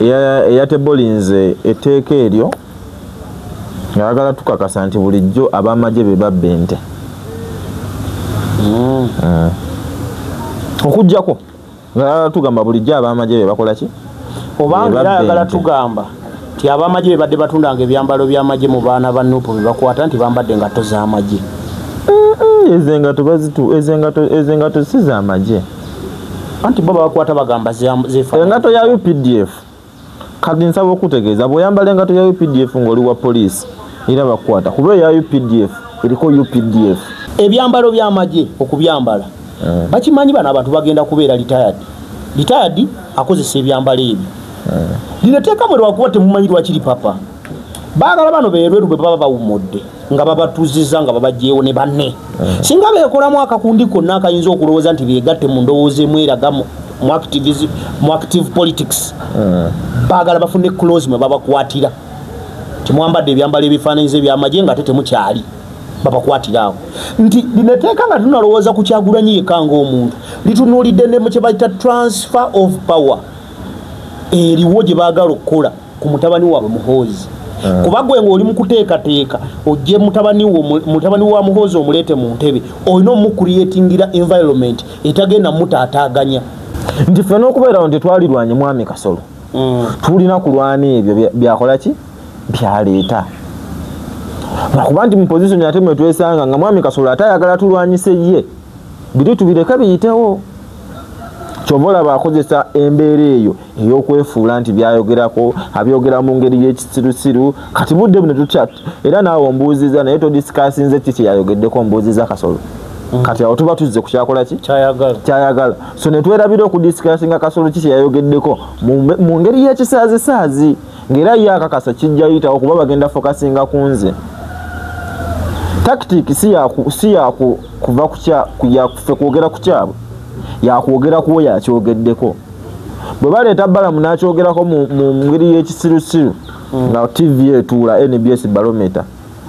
eyatebolinze etteeka eryo ng'ayagala tukakasa nti bulijjo ab'amagye be babba ente okujjako ng'ayagala tugamba bulijjo ab'amagye be bakola ki obanga era ayagala tugamba nti ab'amagye be badde batundanga ebyambalo by'amagye mu baana ba Nuupu be bakwata nti bambadde engatto z'amagye ezengato si z'amagye anti bo bakwata bagamba zefa engato ya UPDF kati nsaba okutegeeza bw'oyambala engato ya UPDF ng'oli wa poliisi era bakwata kuba ya UPDF eriko UPDF ebyambalo by'amagye okubyambala bakimanyi bano abantu bagenda kubeera retired akozesa ebyambalo ebyo lineteeka mwe lwakuba temumanyi lwakiri papa baagala bano beerweru bwe baba bawumudde nga babatuuziza nga babajjeewo ne banne singa beekolamu akakundi konna akayinza okulowooza nti beegatte mu ndowooza emweraga mu active politics baagala bafune close mwe babakwatira timwambadde ebyambalo ebifaananyiza ebyamagye nga temukyali babakwatirawo nti lineteeka nga tunalowooza ku Kyagulanyi yekka ng'omuntu litunuulidde ne mu kye bayita transfer of power eriwo gye baagala okukola ku mutabani waabwe Muhoozi kuba gwe ng'oli mu kuteekateeka ojje mutabani wa Muhoozi omuleete mu ntebe olina omukuriyetingira environment etagenda mutaataaganya nti ffe n'okubeerawo nti twalirwanye mwami Kasolo tulina kulwana ebyo byakola ki byaleeta lwakuba nti mu pozisoni ate mwe twesanga nga mwami Kasolo ate ayagala tulwanyise ye biri tubireka biyitewo kyova olaba akozesa embeera eyo ey'okwefuula nti byayogerako abyogera mu ngeri y'ekisirusiru kati budde buno tutya era naawe ombuuziza naye todisikasinze ki kyeyayogeddeko ombuuziza Kasolo kati awo tuba tuzze ku kyakola ki kyayagala so ne twerabira okudisikasinga Kasolo ki kyeyayogeddeko mu ngeri y'ekisaazisaazi ng'era ye akakasa kijja yitawo kuba bagenda fokasinga ku nze tactic si yakuva kuffe kwogera ku kyabwe yakwogera kuwo yakyogeddeko bwe baleeta Balamu n'akyogerako mu ngeri y'ekisirusiru nga TV etuula NBS barometer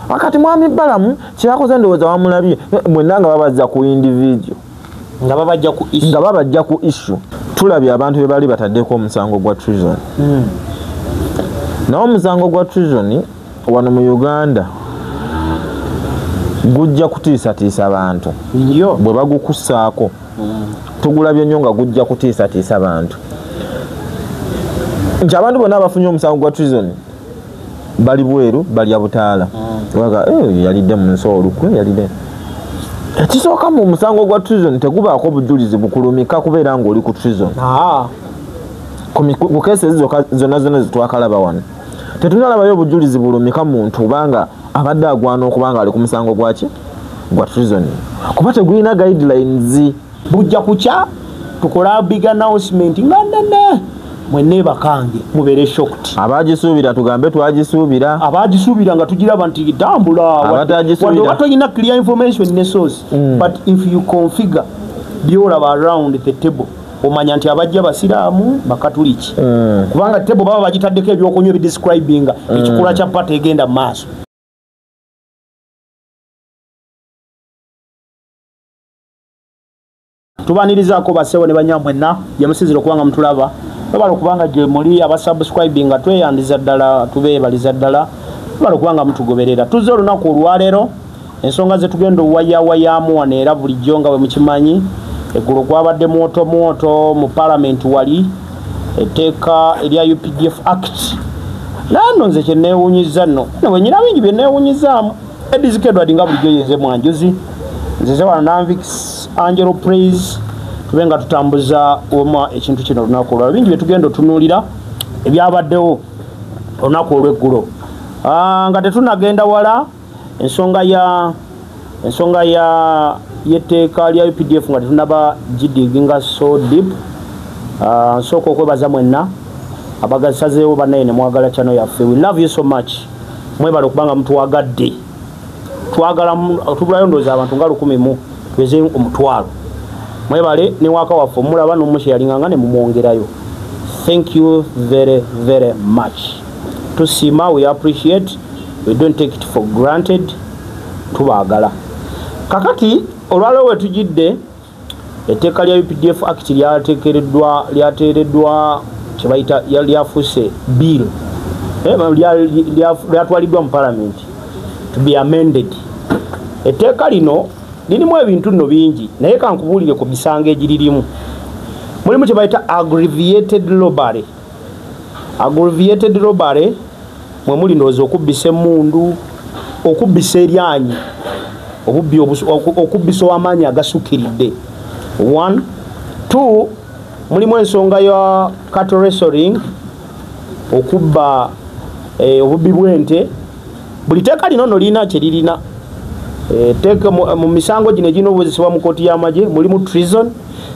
wakati mwami Balamu kyakoze ndowooza wamulabye mwenna nga babazza ku individual nga babajja ku issue tulabye abantu be bali bataddeko omusango gwa treason nawo omusango gwa treason wano mu Uganda gujja kutiisatiisa abantu bwe bagukussaako tugulabye nnyo nga gujja kutiisatiisa bantu nti abantu bonna abafunye omusango gwa treason bali bweru balya butaala waga yalidde mu nsi olukwe yalidde ekisooka mu musango gwa treason tegubaako bujulizi bukulumika kubeera ng'oli ku treason ku keesi ezo zonna zitwakalaba wano tetunalabayo obujulizi bulumika muntu kubanga abadde agwana okuba nga ali ku musango gwaki gwa treason kuba tegulina guidelines bujja kukya tukola big announcement nga nene mwene bakange mubere shocked abagisuubira tugambe twagisuubira abagisuubira nga tugiraba nti tambula watu ina clear information ne source but if you configure byolaba around the table omanya nti abajja basiraamu bakatuliki kubanga table baba bagitaddeko ebyokunywa bidescribinga ekikula kya pata egenda maaso tubanirizaako basewo ne banyamwenna yamusizira okubanga mutulaba babala okubanga gye muli abasubscribinga tweyandiza ddala tubeebaliza ddala babala okubanga mutugoberera tuzze olunaku olwaleero ensonga ze tugenda owayawayaamu wano era bulijjo nga bwe mukimanyi eggulo kwabadde mwoto mu parliament wali etteeka erya UPDF Act nano nze kye neewuunyiza nno wenyina bingi bye neewuunyizaamu Edizike Edward nga bulijjo yenze mwanjuzi nzize wano Nanvix Angelo Praise tubenga tutambuza oma ekintu kino lunaku olwaleero bingi bye tugenda otunuulira ebyabaddewo olunaku olw'eggulo nga tetunagenda wala ensonga ya yetteeka lya UPDF nga tetunaba gidiginga so deep nsooka okwebaza mwenna abagasazeewo bannaye ne mwagala channel yaffe we love you so much mwebala okubanga mutuwagadde twagala tubulayo ndowooza abantu nga 100 tweze omutwalo mwebale ne waka waffe omulaba n'omushyalinganga ne mumwongerayo thank you very very much tusiima we appreciate we don't take it for granted tubaagala kakati olwaleero we tujidde etteeka lya UPDF Act lyateereddwa kibaita lyafuse bill lyatwaliddwa mu parliament to be amended. Etteeka lino lirimu ebintu nno bingi naye kankubuulire ku misango egiririmu. Mulimu kibaita aggravated robbery. Aggravated robbery mwe muli ndowooza okubbisa emmundu, okubbisa eryanyi, okubbisa ow'amaanyi agasukiridde. 1. 2. Mulimu ensonga ya cattle wrestling, okubba obubbi bw'ente. Buli teeka lino no lirina kye lirina. Teeka mu misango gino egirina obukozesebwa mu kooti y'amagye mulimu treason.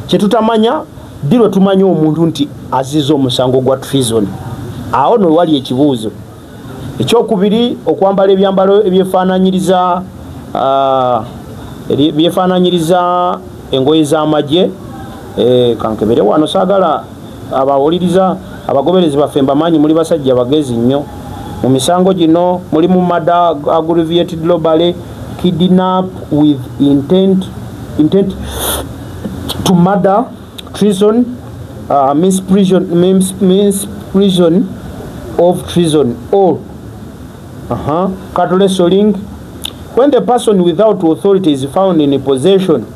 Kye tutamanya ddi lwe tumanya omuntu nti azizza omusango gwa treason. Awo no wali ekibuuzo. Ekyokubiri, okwambala ebyambalo ebyefaananyiriza engoye z'amagye. Kankebere wano saagala abawuliriza abagoberezi baffe mbamaanyi muli basajja bagezi nnyo. Mu misango gino mulimu murder, aggravated robbery, kidnap with intent to murder, treason, misprision of treason, or cattle wrestling. When the person without authority is found in a possession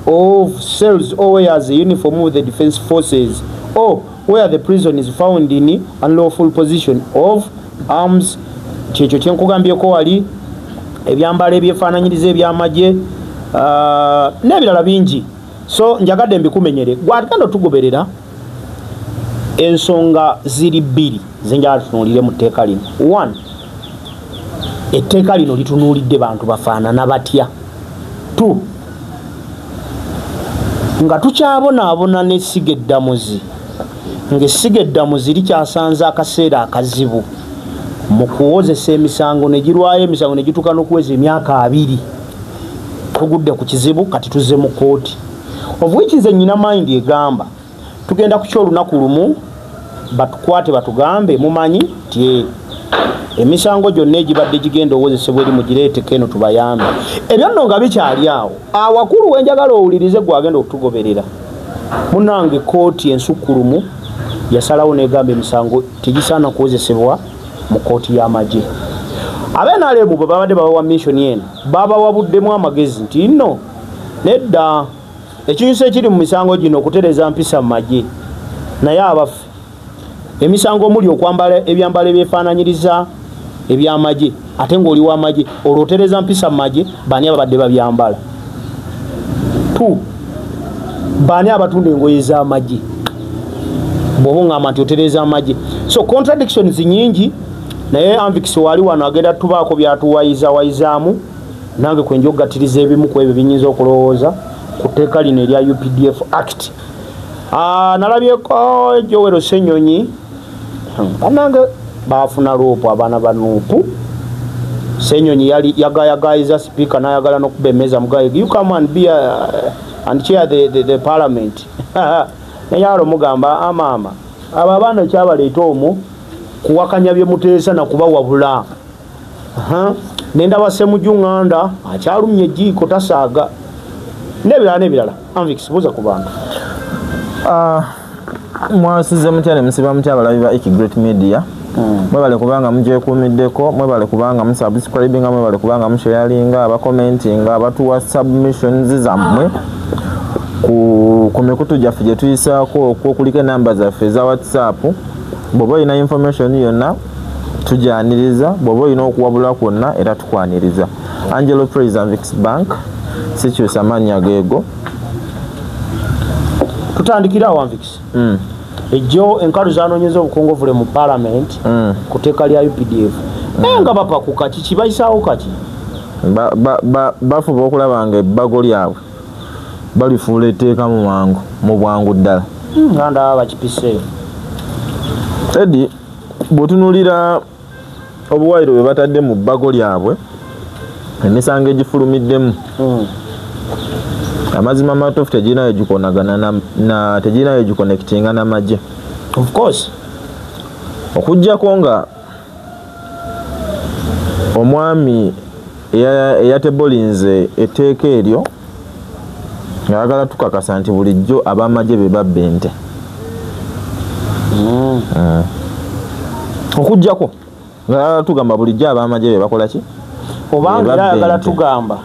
of cells or wears a uniform of the defense forces, or where the prison is found in unlawful possession of arms. Kyekyo kyenkugambyeko wali ebyambalo ebyefaananyiriza ebyamagye n'ebirala bingi. So njagadde mbikumenyere gwatugenda tugoberera ensonga ziri bbiri zenjala tutunuulire mu tteeka lino. 1. Etteeka lino litunuulidde bantu bafaanana batya. 2. Nga tukyabonaabona n'essiga eddamuzi, ng'essiga eddamuzi likyasanze akaseera akazibu mu kuwozesa emisango ne girwayo emisango ne gituuka n'okuweza emyaka 2. Tugudde ku kizibu kati tuzze mu kooti. Of which nze nnyina mind egamba tugenda kukya olunaku lumu batukwate batugambe mumanyi ti emisango gyonna egibadde gigenda owozesebwa eri mugireeteko eno tubayambe. Ebyo nno nga bikyali awo. Awakulu wenjagala owulirize gwagenda okutugoberera. Munnange kooti ensukkulumu yasalawo negamba emisango tegisaana kuwozesebwa mu kooti y'amagye. Abenaleemu bwe babadde babawa missioni eno babawabuddemu amagezi nti nno nedda ekinyuso ekiri mu misango gino okutereza mpisa mu magye. Naye abaffe emisango omuli okwambala ebyambalo ebyefaananyiriza ebyamagye ate ng'oli w'amagye olwotereza mpisa mu magye, baani ababadde babyambala? 2. Baani abatunda engoye z'amagye bw'oba oŋŋamba nti otereza amagye? So contradictions nyingi, naye Anvix wali wano agenda tubaako byatuwayizaamu nange kwenja okugattiriza ebimu ku ebyo binyinza okulowooza ku tteeka lino erya UPDF Act. Nalabyeko Joel Ssenyonyi banange baafuna loopu abaana ba Nuupu. Ssenyonyi yali yagayagayiza speaker n'ayagala n'okuba emmeeza mugaye, you come and be and chair the parliament. Naye alo mugamba amaama abo abaana kyabaleeta omwo kuwakanya bye muteesa na kubawabula. Nendaba Ssemujjuŋŋanda akyalumye ejjiiko tasaaga n'ebirala. Anvix buuza ku bantu. Mwasize mutya ne musiba mutya abalabi ba Great Media. Mwebale kubanga mugyekuumiddeko, mwebale kubanga musubscribinga, mwebale kubanga musharinga, abakomentinga, abatuwa submissions zammwe ku mikutu gyaffe gye tuyisaako okuliko enamba zaffe eza WhatsApp. Bw'oba olina information yonna tujyaniriza, bw'oba olina okuwabula kwonna era tukwaniriza. Angelo Praise Anvix Bank, sikyusa mannya geego. Tutandikira awo Anvix. Ejjo enkalu zanoonyeza obukongovule mu parliament ku tteeka lya UPDF. Nga bapakuka kiki bayisaawo kati? Bafuba okulaba nga ebbago lyabwe balifuula etteeka mu bwangu ddala. Nga ndaba bakipise. Edi bw'otunuulira obuwairo bwe batadde mu bbago lyabwe, emisango egifulumiddemu, amazima matuufu tegirina egikonagana na tegirina egiconnectinga n'amagye. Of course. Okuggyako nga omwami eyatebolinze etteeka eryo ng'ayagala tukakasa nti bulijjo ab'amagye be babba ente. okujjako nga tugamba bulijjo ab'amagye be bakola ki obanga era ayagala tugamba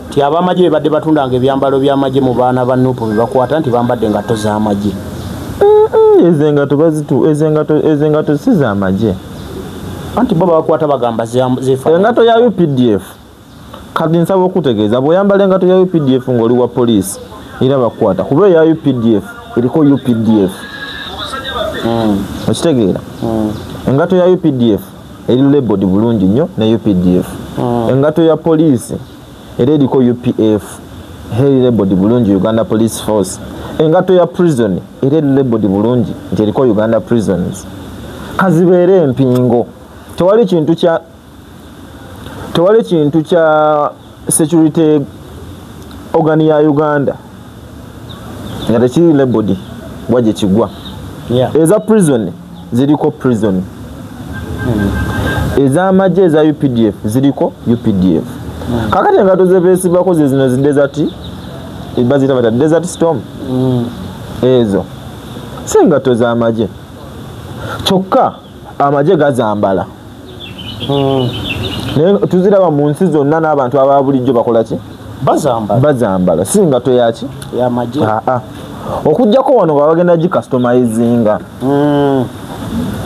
nti ab'amagye be badde batundanga ebyambalo by'amagye mu baana ba Nuupu be bakwata nti bambadde engatto z'amagye. ezo engatto si z'amagye anti bo bakwata bagamba engatto ya UPDF. Kati nsaba okutegeeza bw'oyambala engatto ya UPDF ng'oli wa poliisi era bakwata kuba eya UPDF eriko UPDF. Okitegeera engatto ya UPDF eri labeled bulungi nnyo ne UPDF. Engatto ya poliisi era eriko UPF eri labeled bulungi Uganda Police Force. Engatto ya prison era eri labeled bulungi nti eriko Uganda Prisons. Kazibeere empingo tewali kintu kya security organ ya Uganda nga tekiri labeled wajje kigwa. Eza prison ziriko prison. Ez'amagye eza UPDF ziriko UPDF. Kakati engatto ze beesibako ze zino zi desert bazita bata desert storm. Ezo si engatto z'amagye kyokka amagye gazambala. Naye tuziraba mu nsi zonna n'abantu aba bulijjo bakola ki bazambala si ngatto yaki y'amagye. Okujjako wano nga bagenda gi customizinga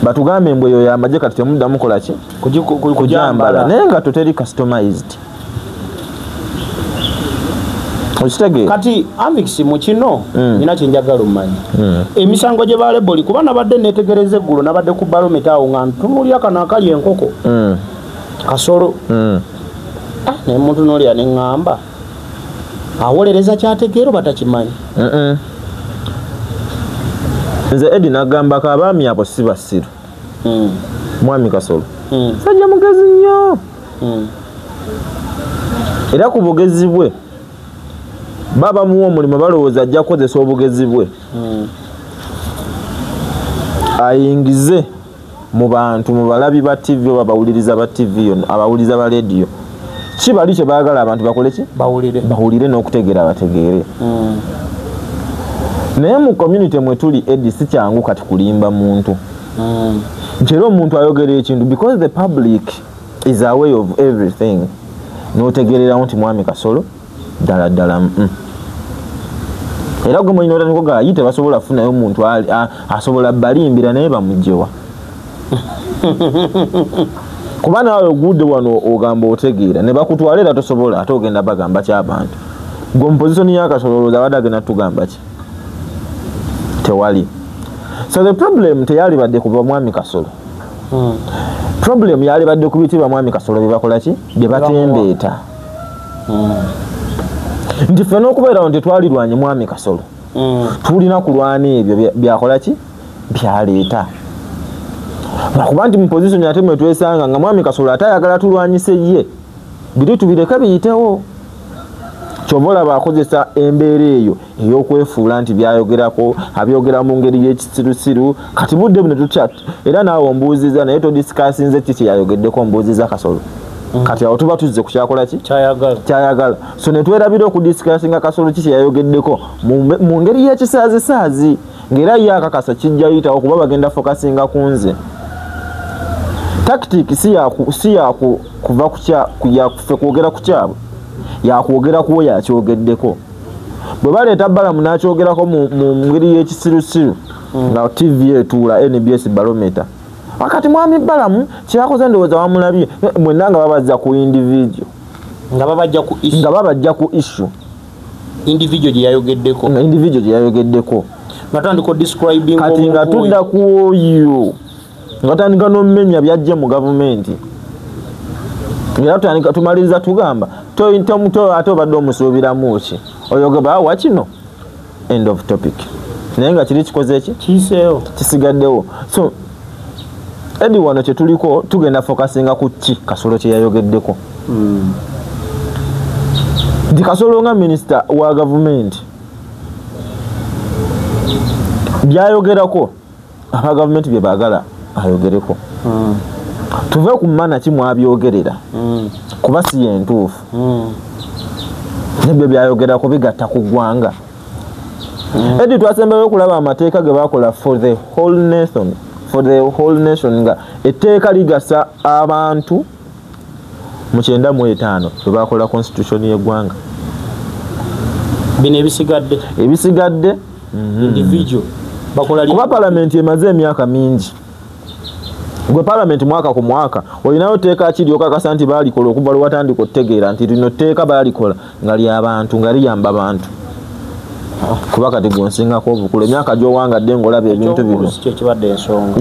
batugambe mbwe eyo y'amagye kati temuddamu kola ki kujambala naye ngatto teri customized. Okitegeera kati Amix mu kino nina kyenjagala omanyi emisango gye baleboli kuba nabadde netegereza eggulo nabadde ku barometa awo nga ntunuulya kano akali enkoko kasolo naye muntu n'olya ne ŋŋamba awolereza kyategeero batakimanyi. Nze Edi nagambako abaami abo si basiru. Mwami Kasolo sajja mugezi nnyo era ku bugezi bwe baba muwa omulimu balowooza ajja kukozesa obugezi bwe ayingize mu bantu mu balabi ba TV oba bawuliriza ba TV abawuliriza ba radio kibali kye baagala abantu bakole ki bawulire n'okutegeera bategeere. Naye mu community mwe tuli Edi si kyangu kati kulimba muntu nti era omuntu ayogera ekintu because the public is aware of everything n'otegeererawo nti Mwami Kasolo ddala era gwe mwenyi n'otaniko gayi tebasobola kufunayo omuntu asobola balimbira naye bamugyewa kuba naawe ogudde wano ogamba otegeera ne bakutwala era tosobola ate ogenda bagamba ky'abantu gwe mu pozisoni y'akasololoza abadde agenda tugamba ki tewali. So the problem teyali badde kuba Mwami Kasolo problem yali badde kubitibwa Mwami Kasolo bye bakola ki bye batembeeta nti ffe n'okubeera nti twalirwanye Mwami Kasolo tulina kulwana ebyo byakola ki byaleeta lwakuba nti mu pozisoni ate mwe twesanga nga Mwami Kasolo ate ayagala tulwanyise ye biri tubireka biyitewo kyova olaba akozesa embeera eyo ey'okwefuula nti byayogerako abyogera mu ngeri y'ekisirusiru kati budde buno tuchat era naawe ombuuziza naye todisikasinze ki kyeyayogeddeko ombuuziza Kasolo kati awo tuba tuzze ku kyakola ki kyayagala so ne twerabira okudisikasinga Kasolo ki kyeyayogeddeko mu ngeri y'ekisaazisaazi ng'era ye akakasa kijja yitawo kuba bagenda fokasinga ku nze tactic si yakuva kuffe kwogera ku kyabwe yakwogera kuwo yakyogeddeko bwe baleeta balamu n'akyogerako mu ngeri y'ekisirusiru nga TV etuula NBS barometer wakati Mwami Balamu kyakoze ndowooza wamulabye mwenna nga babazza ku individual nga babajja ku issue individual gye yayogeddeko natandika describing kati nga tudda ku oyo nga tandika n'omumenya byajje mu gavumenti era tutandika tumaliriza tugamba ate obadde omusuubiramu ki oyogeba wakino end of topic naye nga kiri kikoze eki kisigaddewo so Edi wano kye tuliko tugenda fokasinga ku ki Kasolo kye yayogeddeko nti Kasolo nga minisita wa gavumenti byayogerako aba gavumenti bye baagala ayogereko tuve ku mana ki mwabyogerera kuba si yentuufu nebyo byayogerako bigatta ku ggwanga edi twasembeyo okulaba amateeka ge bakola for the whole nation nga etteeka ligasa abantu mu 95 bwe bakola constitution y'eggwanga bino ebisigadde individual bakola kuba parliament emaze emyaka mingi gwe parliament mwaka ku mwaka olinayo teeka kiri okakasa nti balikola okuva lwe watandika okutegeera nti lino teeka balikola nga ly'abantu nga liyamba abantu kuba kati gwonsingako obukulu emyaka gy'owangadde ng'olaba ebintu bino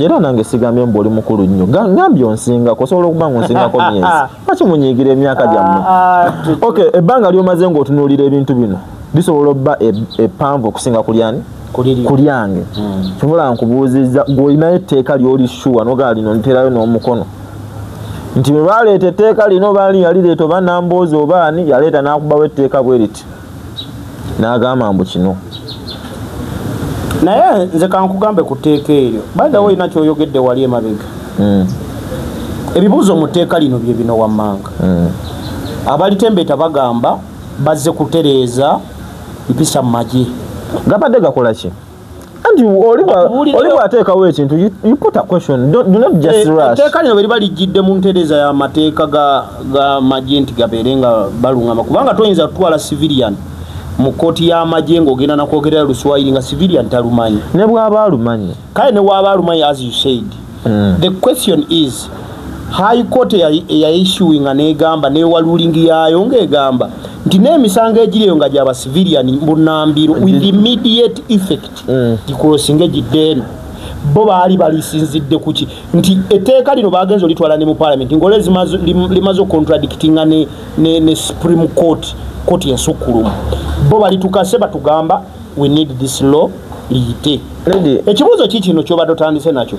era nange sigambye mbu oli mukulu nnyo ngambye onsingako osobola okuba ng'onsingako myezi lwaki munyiigira emyaka gyammwe okay ebbanga ly'omaze ng'otunuulira ebintu bino lisobola obba eppanvu okusinga kulyani kulyange kyobola nkubuuzizza gw'olinayo etteeka ly'olishuwa nogaa lino literayo n'omukono nti bwe baleeta etteeka lino baali yalireeta oba Namboozi obaani yaleeta n'akubawo etteeka bwe riti n'agamba mbu kino naye nze kankugambe ku tteeka eryo bada olina kyoyogedde wali emabega ebibuuzo mu tteeka lino bye bino wammanga abalitembeeta bagamba bazze kutereeza mpisa mu magye gabadde gakola ki anti oli bw'ateekawo ekintu you put a question do not just rush etteeka lino bwe liba lijjidde mu ntereeza y'amateeka ga magye nti gabeere nga baluŋŋama kubanga toyinza kutwala civilian mu kooti y'amagye ng'ogenda nakwogerera luswayiri nga civilian talumanyi ne bw'aba alumanyi kale ne bw'aba alumanyi as you said the question is high court eyaissuinga n'egamba newalulingi yaayo ng'egamba nti n'emisango egiriyo nga gyaba civilian bunambiru with immediate effect gikrosinga egidde eno bo baali balisinzidde kuki nti etteeka lino bagenza olitwala ne mu parliament ng'ole limaze contradictinga ne Supreme Court koti ensukulumu bo balitukase batugamba we need this law liyite ekibuuzo kikino kyobadde otandise nakyo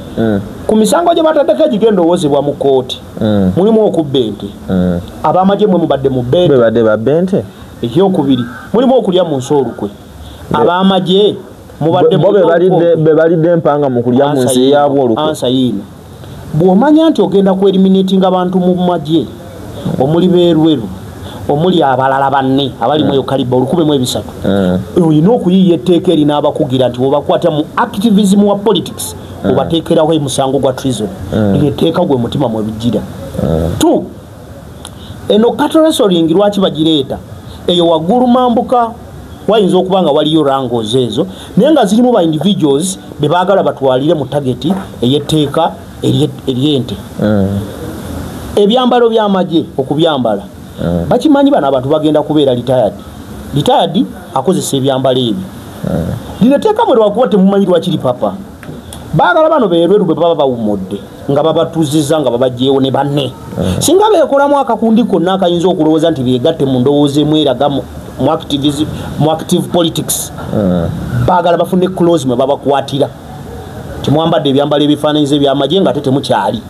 ku misango gye bataddeko egigendowoozebwa mu kooti mulimu okubba ente abamagye mwe mubadde mu bente ekyokubiri mulimu okulya mu nsi olukwe abamagye mubadde be balidde empanga mu kulya mu nsi yaabwe olukwe ansa yiino bw'omanya nti ogenda ku eliminating abantu mu magye omuli beerweru omuli abalala banne abali mu kaliba 130 olina okuyiiya etteeka eri n'abakugira nti obakwata mu activism wa politics obateekeraho emusango gwa treason etteeka gwe mutima mwe bijjira tu eno cattle lwaki bagireeta eyo waggulu mambuka wayinza okuba nga waliyo rangoz ezo naye nga zirimu ba individuals be baagala batwalire mu tageti ey'etteeka ery'ente ebyambalo by'amagye okubyambala bakimanyi bano abantu bagenda kubeera retired akozesa ebyambalo ebyo lineteeka mwe lwakuba temumanyi lwakiri papa baagala bano beerweru bwe baba bawumudde nga babatuuziza nga babagyewo ne banne singa beekolamu akakundi konna akayinza okulowooza nti beegatte mu ndowooza emweraga mu active politics baagala bafune close mwe babakwatira timwambadde ebyambalo ebifaananyiza ebyamagye nga ate temukyali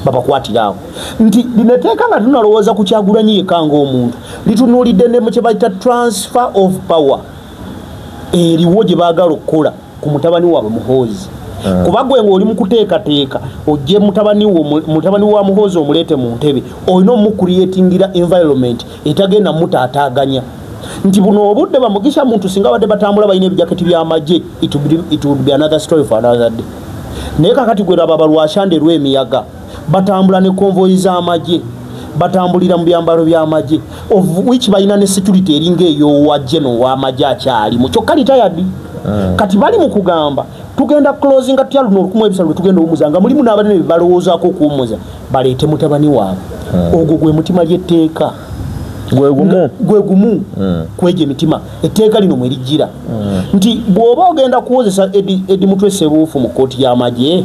babakwatirawo nti lineteeka nga tunalowooza ku Kyagulanyi yekka ng'omuntu litunuulidde ne mu kye bayita transfer of power eriwo gye baagala okukola ku mutabani waabwe Muhoozi kuba gwe ng'oli mu kuteekateeka ojje mutabani wa Muhoozi omuleete mu ntebe olina omukuriyetingira environment etagenda mutaataaganya nti buno obudde bamugisha muntu singa badde batambula balina ebijaketi by'amagye it would be another story for another day naye kakati gwe laba balwashande lw'emiyaga batambula ne konvoyi z'amagye batambulira mu byambalo by'amagye of which balina ne security eringa ey'owa general w'amagye akyalimu kyokka retired kati bali mu kugamba tugenda closing atya luno olukumu ebisalo bwe tugenda omuzanga mulimu n'abanene be balowoozaako okuwummuza baleete mutabani waabwe ogwo gwe mutima ly'etteeka gwe gumu kwegyo emitima etteeka lino mwe lijjira nti bw'oba ogenda kuwozesa Edi Mutwe Ssebuufu mu kkooti y'amagye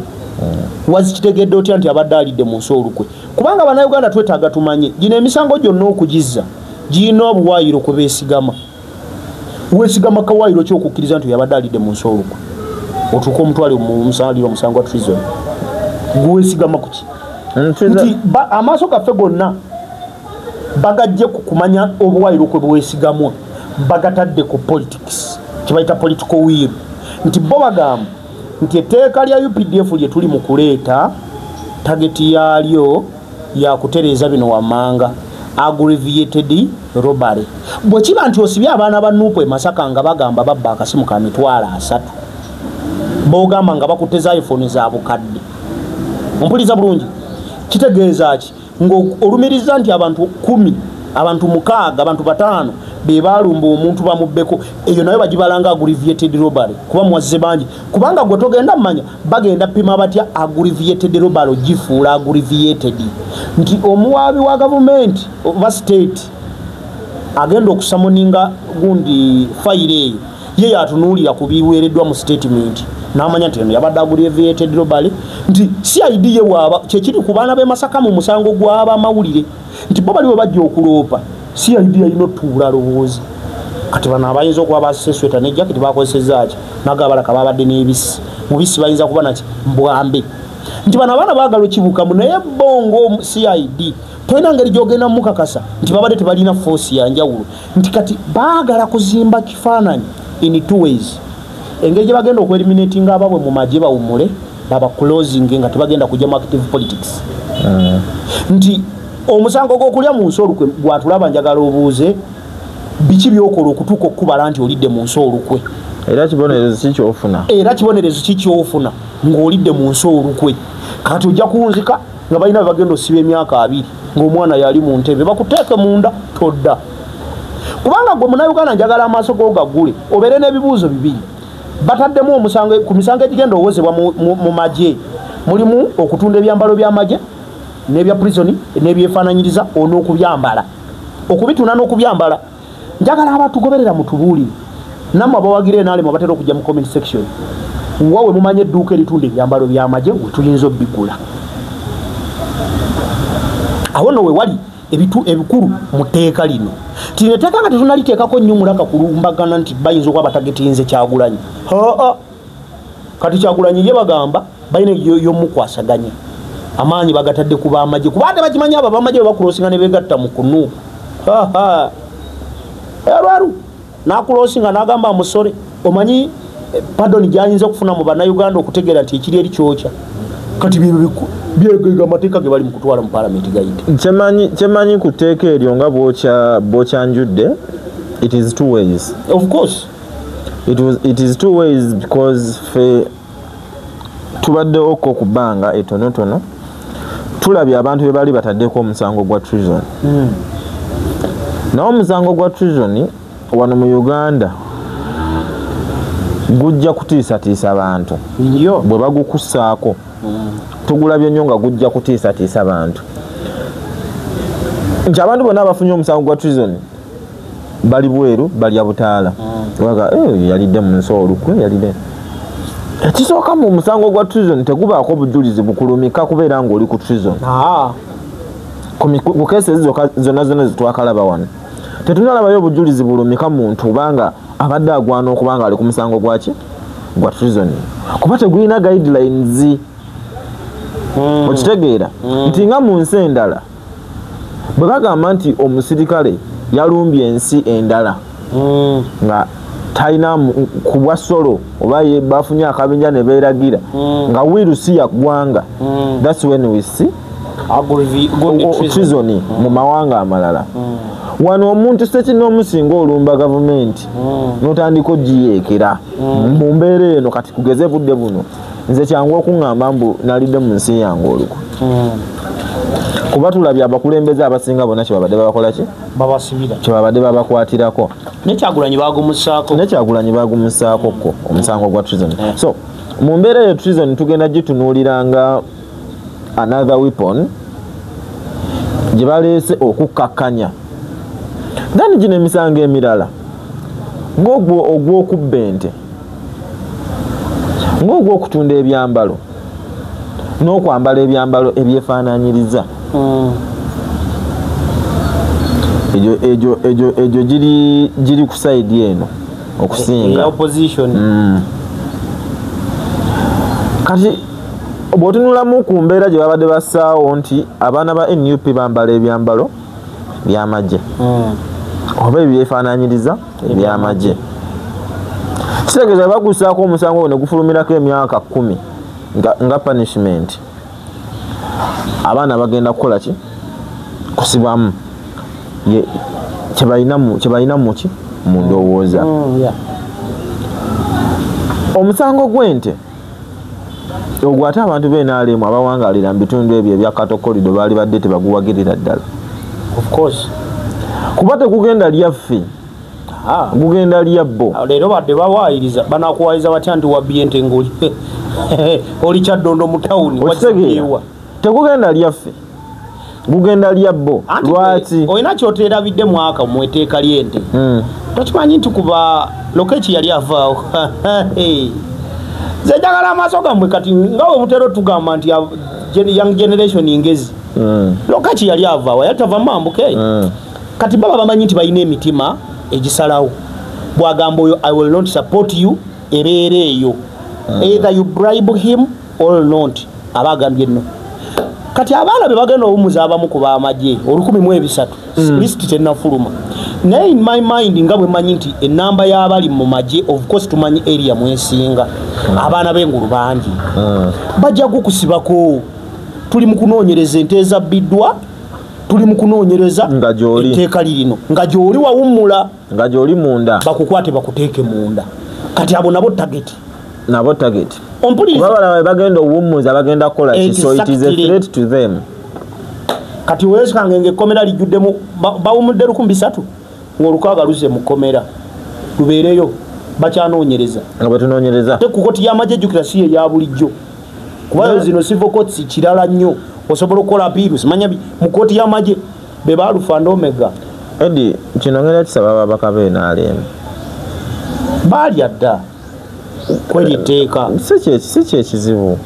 wazikitegedde otya nti abadde alidde mu nsi olukwe kubanga bannayuganda twetaaga tumanye gino emisango gyonna okugizza girina obuwaayiro kwe beesigama weesigama kawaayiro ki okukkiriza nti yabadde alidde mu nsi olukwe otuuka omutwale musalira omusango wa treason gweweesigama kuki nti amaaso gaffe gonna bagajje ku kumanya obuwaayiro kwe bweesigamwa bagatadde ku politics kibayita political will nti bo bagamba nti etteeka lya UPDF lye tuli mu kuleeta tageti yaalyo ya kutereeza bino wammanga aggravated robbery bwe kiba nti osibye abaana ba Nuupu e Masaka nga bagamba babba akasimu ka mitwalo 3 bogamba nga bakuteza iPhone za bukadde ompuliza bulungi kitegeeza ki ng'olumiriza nti abantu 10 abantu 6 abantu 5 be balumba omuntu bamubbeko eyo nayo bagibalanga aggravated robbery kuba mwazze bangi kubanga gwe togenda mmanya bagenda pima batya aggravated robbery gifuula aggravated nti omuwaabi wa gavumenti oba state agenda okusamoninga gundi file eyo ye yatunuulira ku biweereddwa mu statement n'amanya nti yabadde aggravated robbery nti CID ye waaba kyekiri ku baana b'e Masaka mu musango gw'abamawulire nti bo baliwe bajja okuloopa CID yalina otuula lowoozi kati bano abayinza okuba basesweta ne jaketi bakozesezzaaki nagabalaka babadde n'ebisi mubisi bayinza kuba naki mbwambe nti bano abaana baagala okibukamu naye bongo CID toyina ngeri gyogenda mukakasa nti babadde tebalina force yanjawulo nti kati baagala kuzimba kifaananyi in 2 ways engeri gye bagenda okueliminatinga ababwe mu magye bawumule baba closing nga tebagenda kujja mu active politics nti omusango gw'okulya mu nsi olukwe gwatulaba njagala obuuze biki byokola okutuuka okukubala nti olidde mu nsi olukwe era kibonerezo kikyofuna ng'olidde mu nsi olukwe kati ojja kunzika nga balina bagenda osiba emyaka 2 ng'omwana yali mu ntebe bakuteeke munda todda kubanga gwe Munnayuganda njagala amaaso go gaggule obeere n'ebibuuzo 2 bataddemu omusango ku misango egigenda owozebwa mu magye mulimu okutunda ebyambalo by'amagye n'ebya prison n'ebyefaananyiriza on'okubyambala okubituna n'okubyambala njagala abatugoberera mutubuulire nammwe abawagira enaalema batera okujja mu comment section wawe mumanye edduuka eritunda ebyambalo by'amagye we tuyinza obbigula awo nno we wali ebikulu mu tteeka lino tinetteeka nga tetunaliteekako nnyo mulaka kulumbagana nti bayinza okuba batagetinze Kyagulanyi kati Kyagulanyi ye bagamba balina yomukwasaganya amaanyi bagatadde ku b'amagye kubadde bakimanya abo b'amagye bakulosinga ne begatta mu Nuupu erwaru nakulosinga n'agamba amusole omanyi pardon gyayinza okufuna mu Bannayuganda okutegeera nti ekiri eri kyokya kati byegega amateeka ge bali mu kutwala mu parliament gayite kyemanyi ku tteeka eryo nga bw'okyanjudde it is 2 ways of course it is 2 ways because fe tubadde okko ku bbanga etonotono tulabye abantu be bali bataddeko omusango gwa treason nawo omusango gwa treason wano mu Uganda gujja kutiisatiisa abantu bwe bagukussaako tugulabye nnyo nga gujja kutiisatiisa abantu nti abantu bonna abafunye omusango gwa treason bali bweru balya butaala waga yalidde mu nsi olukwe yalidde ekisooka mu musango gwa treason tegubaako bujulizi bukulumika kubeera ng'oli ku treason ku keesi ezo zonna zitwakalaba wano tetunalabayo obujulizi bulumika muntu banga abadde agwana okuba nga ali ku musango gwaki gwa treason kuba tegulina guidelines okitegeera nti nga mu nsi endala bwe bagamba nti omusirikale yalumbye ensi endala nga talina ku bwa solo oba bafunye akabenja ne beeragira nga wirusi ya ggwanga that's when we see treason mu mawanga amalala wano omuntu sekina omusinga olumba gavumenti n'otandika ogiyeekera mu mbeera eno kati kugeze budde buno nze kyangu okuŋŋamba mbu nalidde mu nsi yange olukwe kuba tulabye abakulembeze abasinga bonna kyebabadde babakola ki babasibira kyebabadde babakwatirako nekyagulanyi bagumusaako ko omusango gwa treason so mu mbeera eyo treason tugenda gitunuuliranga another weapon gye baleese okukkakkanya then gino emisango emirala ng'ogwo ogw'okubba ente ng'ogw'okutunda ebyambalo n'okwambala ebyambalo ebyefaananyiriza egyo giri ku sayidi eno okusinga kati bw'otunulamu ku mbeera gye babadde bassaawo nti abaana ba NUP bambala ebyambalo by'amagye oba ebyefaananyiriza ebyamagye kitegeeza bagussaako omusango gwo ne gufulumirako emyaka 10 nga punishment abaana bagenda kukola ki kusibamu kyebalina muki mu ndowooza. Omusango gw'ente ogwo ate abantu b'NRM abawangalira mu bitundu ebyo ebya Katokolido baali badde tebaguwagirira ddala. Of course. Kuba tekugenda lyaffe, gugenda lyabbo. Leero badde bawaayiriza banakuwaayiriza batya nti wabbye ente ng'oli oli Kyaddondo mu tawuni wakitegeera. Tekugenda lyaffe, gugenda lyabbo. Lwaki olina kyoteerabidde mwaka mu etteeka ly'ente tokimanyi nti kuba Lokeki yali avaawo nze njagala amaaso gammwe kati nga bwe mutera tugamba nti young generation ngezi. Lokeki yali avaawo yatava mambuke kati baba bamanyi nti balina emitima egisalawo bwagamba oyo I will not support you ebeera eyo either you bribe him or not abagambye nno. Kati abaana be bagenda obumuza abamu ku b'amagye 1,300 list tennafuluma naye in my mind nga bwe manyi nti enamba y'abali mu magye of course tumanyi area mwesinga abaana b'engulu bangi bajja kukusibako. Tuli mu kunoonyereza ente ezabbiddwa, tuli mu kunoonyereza etteeka lirino nga gy'oli wawummula nga gy'oli munda bakukwate bakuteeke munda. Kati abo nabo target Babala bagenda owummuza bagenda kukola ki, so it is a threat to them. Kati weesanga ng'ekkomera lijjuddemu bawummudde 300 ng'olukaaga luze mu kkomera lubeereyo bakyanoonyereza nga batunoonyereza te ku kkooti y'amagye jjukira si ye ya bulijjo kuba zino civil courts kirala nnyo osobola okukola appeals manya mu kkooti y'amagye be ba Alpha and Omega. Eddie kino ngera kisaba ababaka b'NRM baalya dda kweri etteeka si kyekizibu.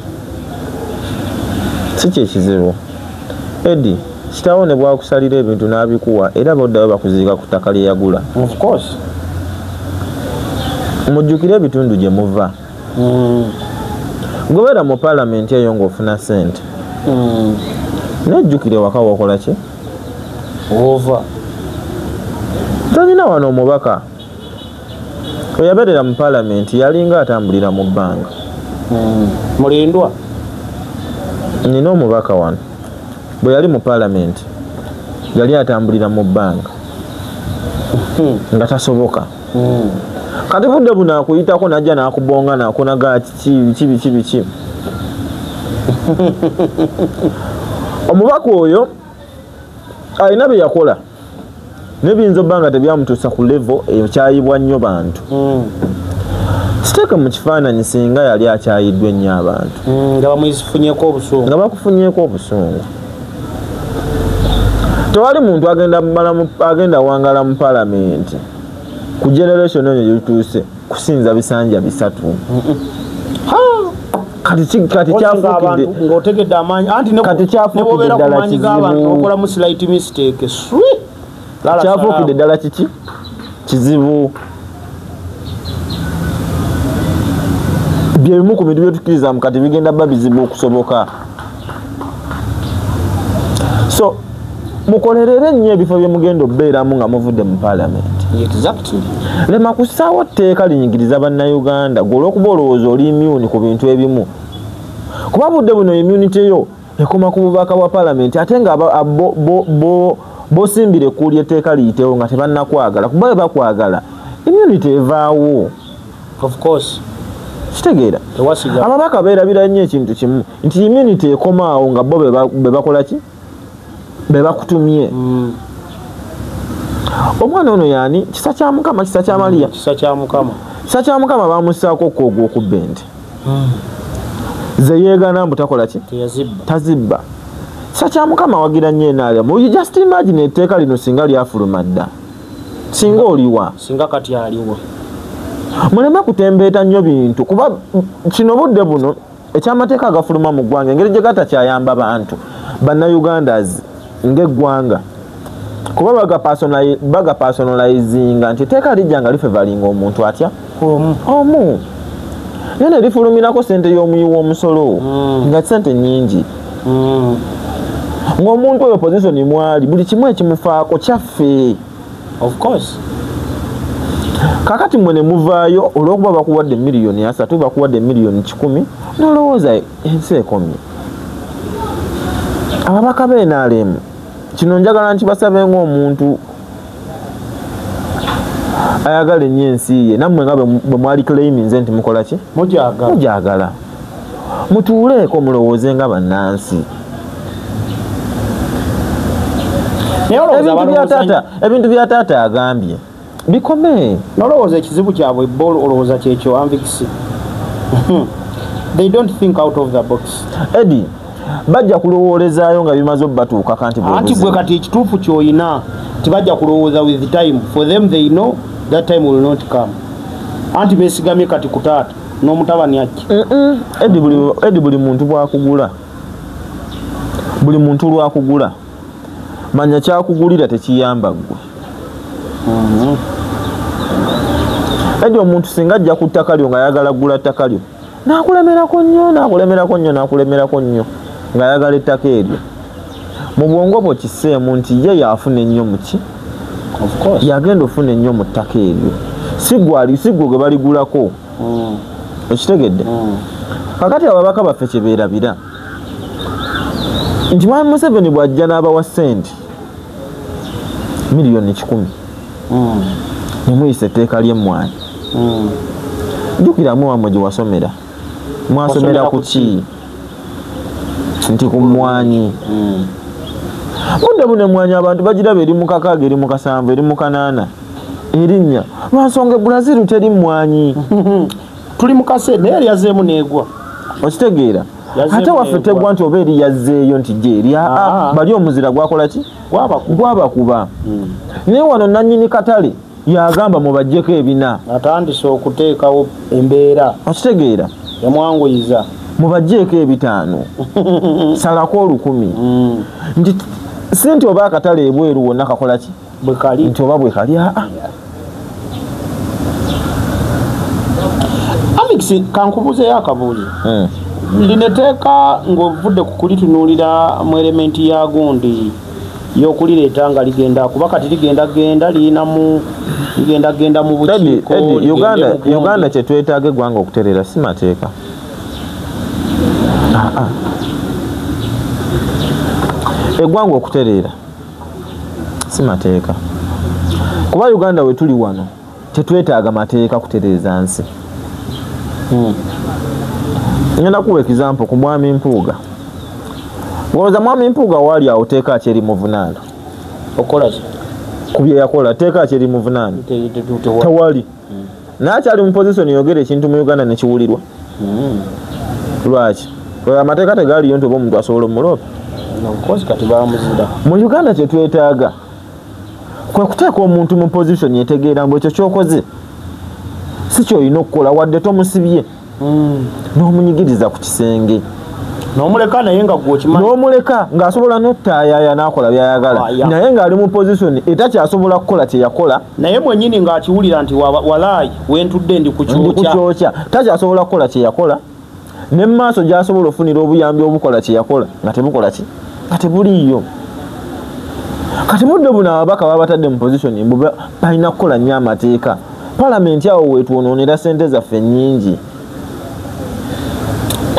Eddie kitaawo ne bwakusalira ebintu n'abikuwa era boddayo bakuziika ku ttaka lye yagula. Of course. Mujjukire ebitundu gye muva. Gobeera mu paalamenti eyo ng'ofuna ssente. Nejjukire waka wakola ki? Ova. Talina wano omubaka. Oyaberera mu paalamenti yalinga atambulira mu bbanga. Mulindwa. Nina omubaka wano. Bwe yali mu paalamenti yali atambulira mu bbanga nga tasoboka. Kati budde buno akuyitako najja n'akubonga n'akunaga kiki. Omubaka oyo alina bye yakola nebiyinza obba nga tebyamutuusa ku level ekyayibwa nnyo bantu. Siteeka mu kifaananyi singa yali akyayiddwa ennyo abantu nga bakufunyeeko obusungu. Tewali muntu agenda wangala mu paalamenti ku generation eno gyituuse kusinza bisanja 3. Kati kyafuukidde ng'otegedde amaanyi anti kyafuukidde ddala kizibu. Okola mu slight mistake kyafuukidde ddala kiki kizibu. Byebimu ku bintu byetukkiriza mu kati bigenda bba bizibu okusoboka. So mukolerere nnyo ebifo bye mugenda obbeeramu nga muvudde mu paalamenti. Lema kussaawo tteeka linyigiriza bannayuganda gwe olw'okuba olowooza oli immune ku bintu ebimu. Kuba budde buno immunity yo ekoma ku bubaka bwa paalamenti ate nga bosimbire ekkuuli etteeka liyitewo nga tebannakwagala kuba bwe bakwagala immunity evaawo. Of course. Kitegeera ababaka beerabira nnyo ekintu kimu nti immunity ekomaawo nga bo be bakola ki be bakutumye. Omwana ono yaani kisa kya Mukama kisa kya Maria kisa kya Mukama bamussaako okwoga okubba ente ze yeegana mbu takola ki tazibba. Kisa kya Mukama wagira nnyo NRM. You just imagine etteeka lino singa lyafuluma dda singa oliwa singa kati aliwo muleme kutembeeta nnyo bintu kuba kino budde buno ekyamateeka agafuluma mu ggwanga engeri gye gatakyayamba bantu bannayugandas ng'eggwanga kuba baga personalizinga nti etteeka lijja nga lifevalinga omuntu atya omu naye ne lifulumirako ssente y'omuyi w'omusolo nga ssente nnyingi ng'omuntu oyo position mwali buli kimu ekimufaako kyaffe. Of course. Kakati mwe ne muvaayo olw'okuba bakuwadde miliyoni 3 bakuwadde miliyoni 10 n'olowooza ensi ekomye. Ababaka b'NRM kino njagala nti basabe ng'omuntu ayagala ennyo ensi ye nammwe nga bwe mwali claiminze nti mukola ki mujagala mutuuleeko mulowooze nga bannansi ebintu bya taata agambye bikome nolowooza ekizibu kyabwe bol olowooza kyekyo anvikisi they don't think out of the box Eddie bajja kulowoolezaayo nga bimaze obbatuuka kanti anti gwe kati ekituufu kyoyina tibajja kulowooza with time for them they know that time will not come anti beesigamye kati ku taata n'omutabani akki Eddie buli muntu bwakugula buli muntu lwakugula manya kyakugulira tekiyamba ggwe Eddie omuntu singa ajja ku ttaka lyo ng'ayagala kugula ttaka lyo n'akulemerako nnyo ng'ayagala ettaka eryo mu bwongo bwo kiseemu nti ye yaafuna ennyo muki yagenda ofuna ennyo mu ttaka eryo sigwo gwe baligulako okitegedde kakati ababaka baffe kye beerabira nti Mwami Museveni bw'ajja n'abawa ssente miliyoni 10 nemuyisa etteeka ly'emmwanyi jjukiramu wamwe gye wasomera mwasomera ku ki nti ku mmwanyi budde buno emmwanyi abantu bagiraba eri mu kakaaga eri mu kasanvu eri mu kanaana erinnya lwansonga Brazil teri mmwanyi tuli mu kase naye lyazeemu neegwa okitegeera ate waffe tegwa nti oba eri yazzeeyo nti gyeri bali omuzira gwakola ki gwabakuba naye wano nannyini katale yagamba mubajjeko ebina atandise okuteekawo embeera okitegeera yamwanguyiza mubajjeko 5 salako 10 nti si nti oba akatale ebweru wonna kakola ki bwekali nti oba bwekali Amix kankubuzeyo akabuuzo lineteeka ng'ovudde ku kulitunuulira mu elementi ya gundi y'okulireeta nga ligenda kuba kati ligenda mu bukiiko Uganda kye twetaaga eggwanga okutereera si mateeka eggwanga okutereera si mateeka kuba Uganda we tuli wano tetwetaaga mateeka kutereeza nsi ngenda kuwa example ku Mwami Mpuuga woza Mwami Mpuuga wali awo teeka kyeri muvunaano okola ki ku bye yakola teeka kyeri muvunaano tewali n'akyali mu position yogera ekintu mu Uganda ne kiwulirwa lwaki amateeka tegaaliyo nti oba omuntu asobola omuloopa mu Uganda kye twetaaga kwe kuteeka omuntu mu position yetegeera mbu ekyo kyokoze si kyolina okukola wadde tomusibye n'omunyigiriza ku kisenge n'omuleka naye nga gwokimanyi n'omuleka ng'asobola n'ottaayaya n'akola by'ayagala naye ng'ali mu position etakyasobola kukola kye yakola naye mwennyini ng'akiwulira nti walaayi wentudde ndi ku kyokya takyasobola kukola kye yakola ne mu maaso gy'asobola ofunira obuyambi obukola kye yakola nga tebukola ki nga tebuliiyo kati mudde buno ababaka babatadde mu position mbu balina kukola nnyo amateeka palamenti awo weetwonoonera ssente zaffe nnyingi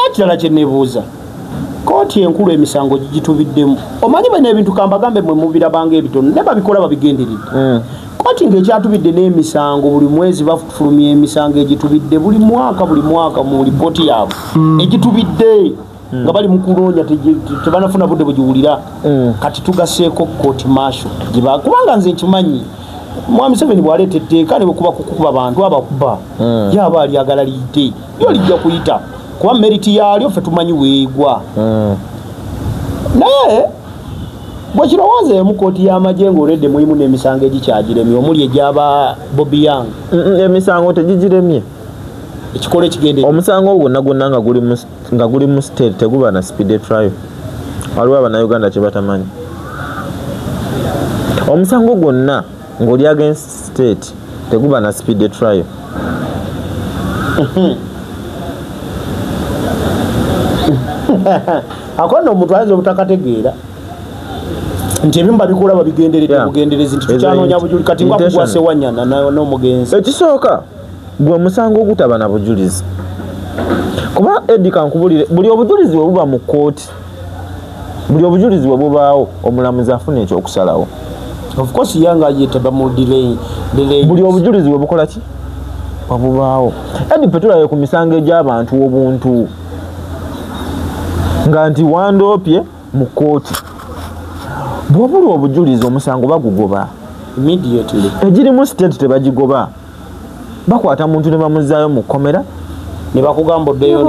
ekirala kye neebuuza kooti enkulu emisango gitubiddemu omanyi bano ebintu kambagambe mwe mubirabanga ebitono ne babikola babigenderedde kooti ng'ekyatubidde n'emisango buli mwezi bafulumya emisango egitubidde buli mwaka mu lipooti yaabwe egitubidde nga bali mu kunoonya tebanafuna budde bugiwulira kati tugaseeko kooti maasho kubanga nze nkimanyi Mwami Museveni bw'aleeta etteeka ne bwekuba kukuba bantu abakuba yaba alyagala liyite yo lijja kuyita kuba meriti yaalyo ffe tumanyi weegwa naye bwe kirowoozeemu kooti y'amagye ng'oledde mulimu n'emisango egikyagiremye omuli egyaba Bobby Yang emisango tegigiremye ekikola ekigende omusango gwonna gwonna nga guli mu state teguba na speed trial waliwo abannayuganda kye batamanyi omusango gwonna ng'oli against state teguba na speed trial akono omuntu ayinza obutakategeera nti ebimu babikola babigenderedde bugenderezi nti tukyanoonya bujulizi kati nga kugwase Wanyana n'omugenzi ekisooka gwe omusango ogutaba na bujulizi kuba Eddie kankubulire buli obujulizi bwe buba mu kkooti buli obujulizi bwe bubaawo omulamuzi afuna ekyokusalawo of course yanga yetaba mu delay buli obujulizi bwe bukola ki babubaawo edi petulayo ku misango egy'abantu obuntu nga nti wandoopye mu kooti bw'obuli obujulizi omusango bagugoba immediately egiri mu state tebagigoba bakwata muntu ne bamuzaayo mu kkomera ne bakugamba oddeyo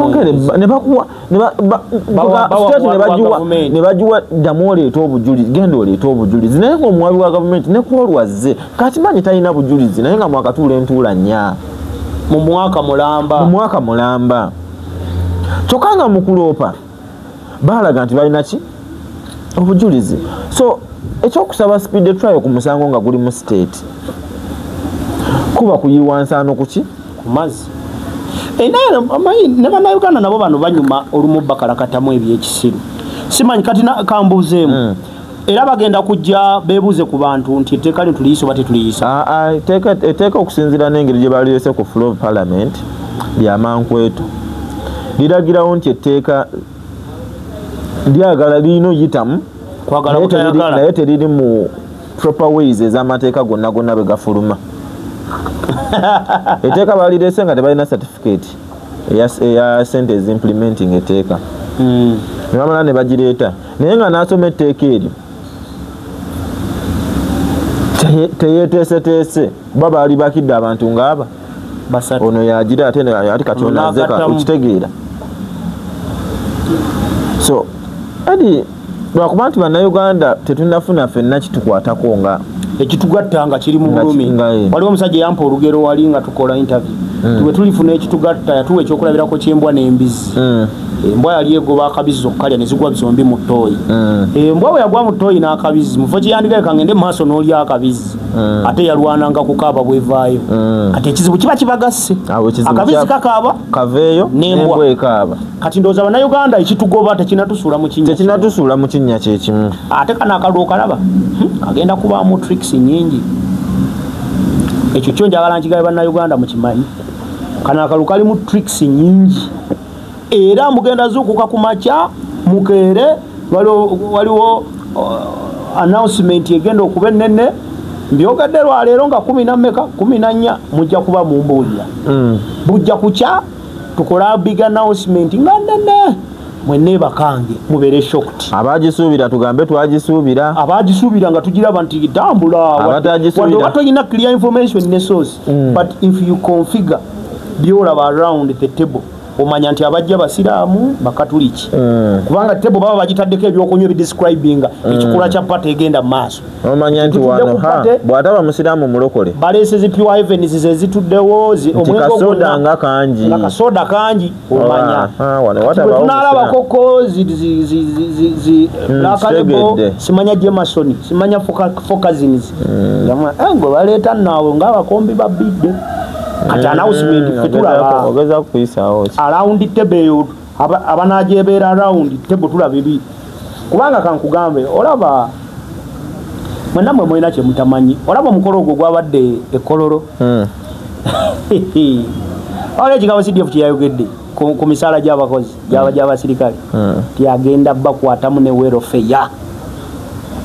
ne bagiwa ddamu oleeta obujulizi genda oleeta obujulizi naye ng'omuwabi wa gavumenti ne kwolwazze kati manyi talina bujulizi naye nga mwakatuula entuula nnya mu mwaka mulamba kyokka nga mu kuloopa baalaga nti balina ki obujulizi so ekyokusaba speed trial ku musango nga guli mu state kuba kuyiwa nsaano kuki ku mazzi ne bannayuganda nabo bano banyuma olumu bakalakatamu ebyekisiru simanyi kati kambuuzeemu era bagenda kujja beebuuze ku bantu nti etteeka lituliyiisa oba tetuliyisa etteeka okusinziira n'engeri gye balireese ku floor of parliament lyamankweto liragirawo nti etteeka lyagala lirina oyitamu naye teriri mu proper ways ez'amateeka gonna gonna bwe gafuluma etteeka balireese nga tebalina certificate eya sentence implementing etteeka ne bamala ne bagireeta naye nga n'asoma etteeka eryo teyeteeseteese kuba baali bakidde abantu ng'aba ono yagira ate kati onazeka okitegeera so edi lwakuba nti bannayuganda tetunafuna ffenna kitukwatako nga ekitugatta nga kiri mu bulumi waliwo omusajja yampa olugero wali nga tukola interview tuwe tulifuna ekitugatta yatuwa ekyokulabirako kyembwa n'embizi embwa yali egoba akabizi zokkalya ne zigwa zombi mu ttooyi embwa bwe yagwa mu ttooyi n'akabizi mufo kyeyandigaeka ngende mu maaso n'olya akabizi ate yalwananga kukaaba bwevaayo kati ekizibu kiba kibagasse akabizi kakaaba kaveeyo n'embwa ekaaba kati ndowooza bannayuganda ekitugoba tekinatusuula mu kinnya kyekimu ate kana akalwa okalaba agenda kubaamu tricks nyingi ekyo kyo njagala nkigabe bannayuganda mukimanyi kana akalu kalimu tricks nyingi era mugenda zuukuka ku makya mukeere waliwo announcement egenda okuba ennene mbyogedde lwaleero nga 14 mujja kuba mumbuulira bujja kukya tukola big announcement nga nnene mwenne bakange mubeere shocked abagisuubira tugambe twagisuubira abagisuubira nga tugiraba nti tambula wadde toyina clear information ne source but if you configure byolaba around the table omanya nti abajja basiraamu bakatuliki kubanga table baba bagitaddeko ebyokunywa ebidescribinga ekikula kya pate egenda mu maaso omanya nti wano bw'ataba musiraamu mulokole baleese zi pure heavens zezituddewo kasoda nga kangi kasoda kangi omanya tunalaba koko lakalebo simanya Jameson simanya focusings gwe baleeta naawe ng'abakombi babidde kati announcement fetulaba ogeza kuyisaawo around table abanajebeera around table tulaba ebi kubanga kankugambe olaba mwenamwe mwena kye mutamanyi olaba omukolo ogwo gwabadde ekololo olaba ekigabo CDF kyeyayogedde ku misaala gy'abakozi gy'abasirikale tyagenda bakwatamu ne welfare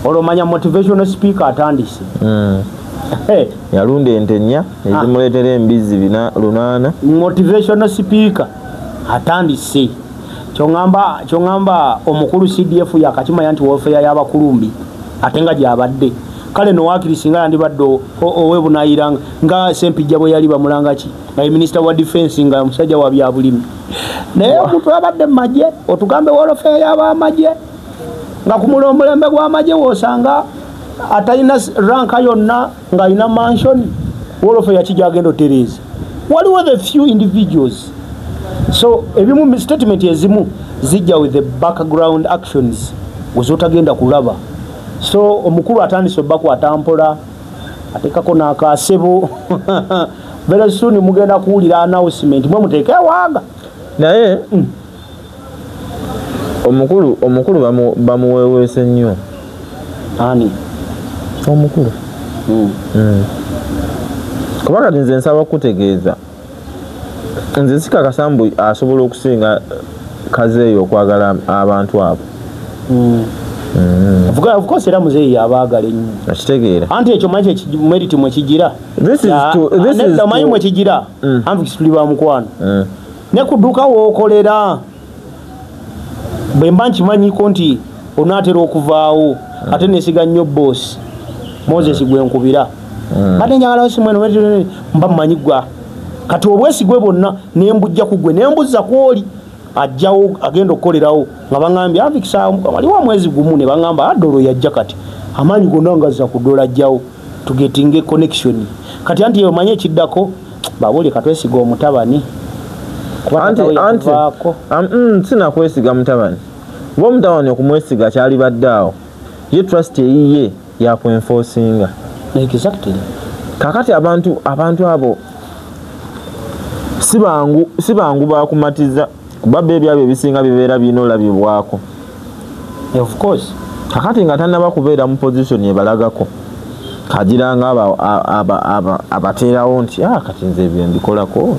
olwomanya motivational speaker atandise yalunda ente nnya ezimuleetera embizi 8 motivational speaker atandise kyongamba omukulu CDF yakakimanya nti welfare y'abakulumbi ate nga gyabadde kale nowakirisi nga yandibadde owebunayiranga nga Sempijja bwe yali bamulanga ki nga minister wa defense nga musajja wa byabulimi naye omuntu abadde mu magye otugambe welfare y'abamagye nga ku mulembe gw'amagye woosanga atalina ranka yonna nga alina mansion welfare yakijja agenda otereeza waliwo the few individuals so ebimu statement ezimu zijja with the background actions wezotagenda kulaba so omukulu atandise bakwata mpola atekako n'akasebo very soon mugenda kuwulira announcement mwe muteeke waaga naye omukulu bamuweweese nnyo ani omukulu kuba kati nze nsaba kutegeeza nze sikakasambu asobola okusinga kazeeyo okwagala abantu abo of course era muzeeyi abaagala ennyo nakitegeera anti ekyo manyi merit mwe kigira manyi mwe kigira anti tuli ba mukwano ne kuduka wookolera bwe mba nkimanyiko nti onaatera okuvaawo ate nesiga nnyo boss Moses gwe nkubira ate njagala osimweno mba mmanyigwa kati obwesigwe bonna nembujja kugwe nembuzza kwoli ajjawo agenda okukolerawo nga baŋŋambye afikisa waliwo omwezi gumu ne baŋŋamba adolo yajja kati amaanyi gonna ngazza ku dola ajjawo tugetinge connection kati anti omanye ekiddako babuulye katwesiga omutabani sinakwesiga mutabani oba omutabani okumwesiga kyali baddaawo ye trust eyiye yakwenforcinga exactly kakati abantu abo sibangu bakumatiza kuba bebyabyo ebisinga bibeera birina olabibwako of course kakati nga tannaba kubeera mu position ebalagako kagira nga abateerawo nti kati nze ebyo mbikolako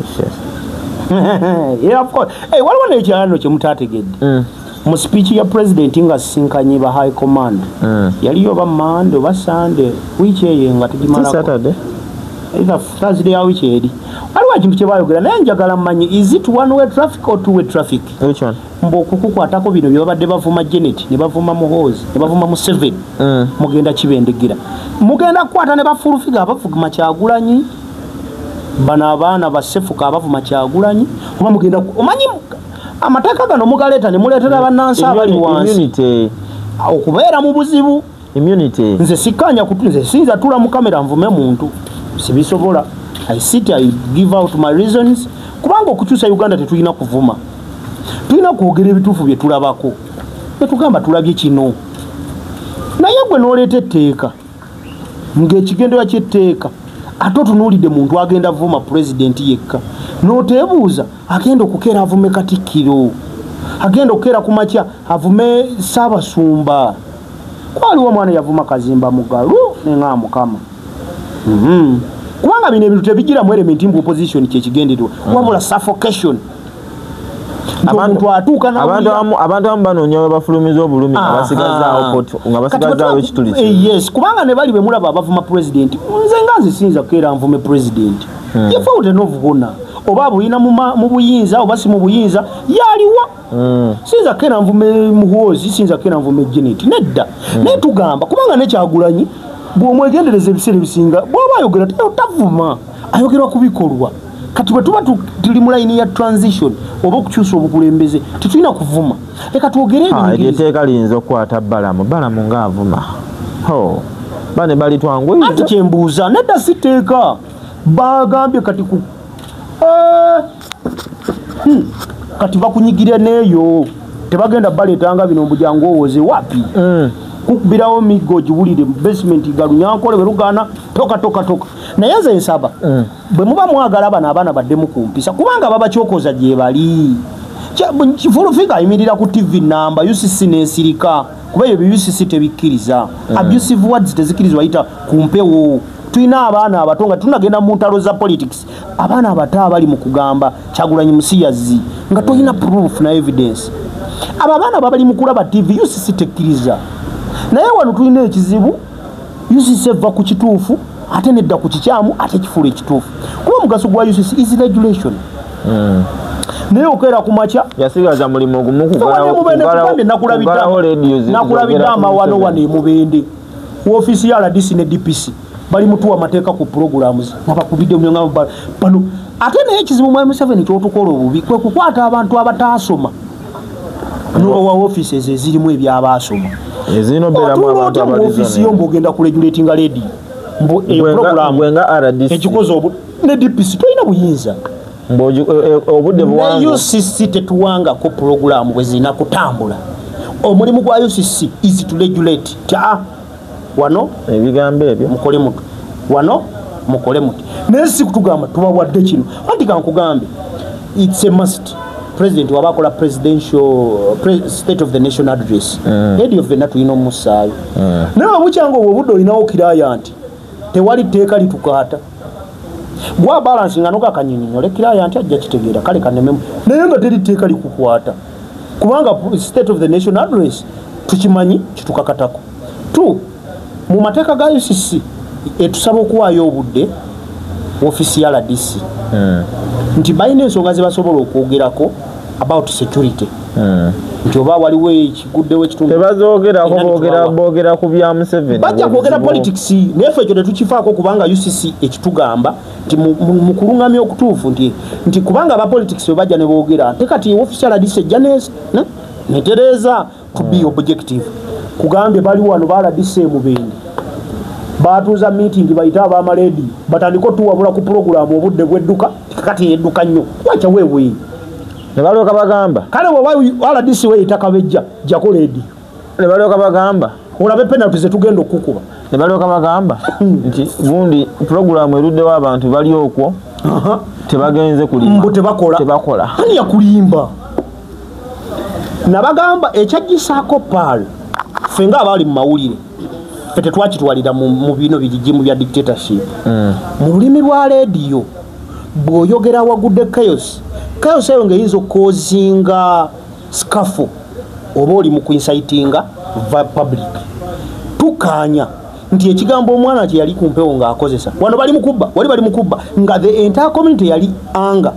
yeah of course waliwo nekyalano kyemutaategedde mu speech ya president nga sinkanye ba high command yaliyo ba Monday oba Sunday wiiki eyo nga tugimalako Saturday Thursday ya wiiki eri waliwo ekintu kye baayogera naye njagala mmanyi is it one way traffic or two way traffic which one okukukwatako bino bye babadde bavuma Janet ne bavuma Muhoozi ne bavuma Museveni mugenda kibendegera mugenda kukwata ne bafulufiga abavuma Kyagulanyi bano abaana basefuka abavuma Kyagulanyi oba mugenda omanyi amateeka gano mugaleeta ne muleetera bannansi abali wansi okubeera mu buzibu immunity nze sikanya kutunze sinza tula mu kamera nvume muntu sibisobola I give out my reasons kubanga okukyusa Uganda tetulina kuvuma tulina kwogera ebituufu bye tulabako netugamba tulabye kino naye gwe nooleeta etteeka ng'ekigendera ky'etteeka ate otunuulidde muntu agenda vuma pulezidenti yekka n'oteebuuza agenda okukeera avume Katikkiro agenda okukeera ku makya avume Ssaabasumba kwaliwo omwana yavuma Kazimba Mugalu nenga Mukama kubanga bino ebintu tebigira mu element mbu opposition kyekigendererwa wabula suffocation abantu atuuka abantu amu banoonya bafulumiza obulumi nga basigazaawo ekituli yes kubanga ne bali bemulaba abavuma president nze nga nzisinza kukeera nvume president yefawute novubona oba buyina mu buyinza oba si mu buyinza yaliwa sinza kukeera nvume Muhoozi sinza kukeera nvume Janet nedda naye tugamba kubanga nekyagulanyi bw'omwegendereza ebiseera ebisinga bw'aba ayogera tavuma ayogerwa ku bikolwa kati bwe tuba tuli mu layini ya transition oba okukyusa obukulembeze tetulina kuvuma leka twogere etteeka liyinza okukwata balamu ng'avuma bane balitwanguyiriza anti kyembuuza nedda si tteeka bagambye kati kati bakunyigira neeyo tebagenda baleetanga bino mbujangu owoze wapi kukubirawo migo giwulire basement galunyankole berugana toka naye nze nsaba bwe muba mwagala abaana baddemu kumpisa kubanga baba kyokoza gye bali kifulufiga ayimirira ku TV namba UCC nesirika kuba ebyo UCC tebikkiriza abusive words tezikkirizwa ayita kumpewo tulina abaana abato nga tunagenda mu ntalo za politics abaana abato abali mu kugamba Kyagulanyi musiyazi nga tolina proof na evidence abo abaana babali mu kulaba TV UCC tekkiriza naye wano tulina ekizibu UCC eva ku kituufu ate nedda ku kikyamu ate kifuula ekituufu kuba omugaso gwa UCC is regulation naye okeera ku makya yasigaza mulimu gumu nakulabidde amawano wano emubende ofiisi ya RDC ne DPC bali mutuwa mateeka ku programs nabakubidde omuyonga bano ate naye ekizibu mwami Museveni kyotukola obubi kwe kukwata abantu abataasoma n'owa offices ezirimu ebyabaasoma ezino bera mu abantu abali office yo mbogenda ku regulating lady mbo e program gwenga RDC ekikozo obu ne DPC toina buyinza mboji obudde bwangu ne UCC tetuwanga ko program bwezina kutambula omulimu gwa UCC is to regulate wano ebigambo ebyo mukole mutu wano mukole mutu nesi kutugamba tubawadde kino anti kankugambe it's a must president wabakola presidential state of the nation address head of the natu ino musayo nawe bucyango obuddo inawo kiraya anti tewali teeka litukata bwa balance ngano kakanyinyo le kiraya anti ajja kitegeera kale kaneme naye nga teri teeka likukwata kubanga state of the nation address tukimanyi kitukakatako tu mu mateeka ga UCC etusaba okuwaayo obudde ofisi ya RDC nti balina ensonga ze basobola okwogerako about security nti oba waliwo ekiguddewo ekitundu tebazoogerako boogera ku bya Museveni bajja kwogera politics nefe ekyo tetukifaako kubanga UCC ekitugamba nti mu kulungamya okutuufu nti kubanga aba politics we bajja ne boogera ate kati ofisi ya RDC ejja netereeza to be objective kugambye bali wano ba RDC Mubende batuuza meeting bayita abamaledi batandiko tuwabula ku program obudde bwedduka kati edduka nnyo wacha wewe ne balyoka bagamba kale bwe RDC weyita kabejja jako ledi ne balyoka bagamba olabe penalty ze tugenda okukuba ne balyoka bagamba nti gundi program eruddewo abantu bali okwo tebagenze kulimba mbu tebakola ani yakulimba nabagamba ekyagisaako paal fenga abali mu mawulire fete twakitwalira mu bino bijimu bya dictatorship mu lulimi lwa radio bw'oyogera wagudde chaos eyo ng'eyinza okukozinga scaffle oba oli mu kuincitinga public tukaanya nti ekigambo omwana kye yali kumpewo ng'akozesa wano bali mukubba nga the entire community yali anga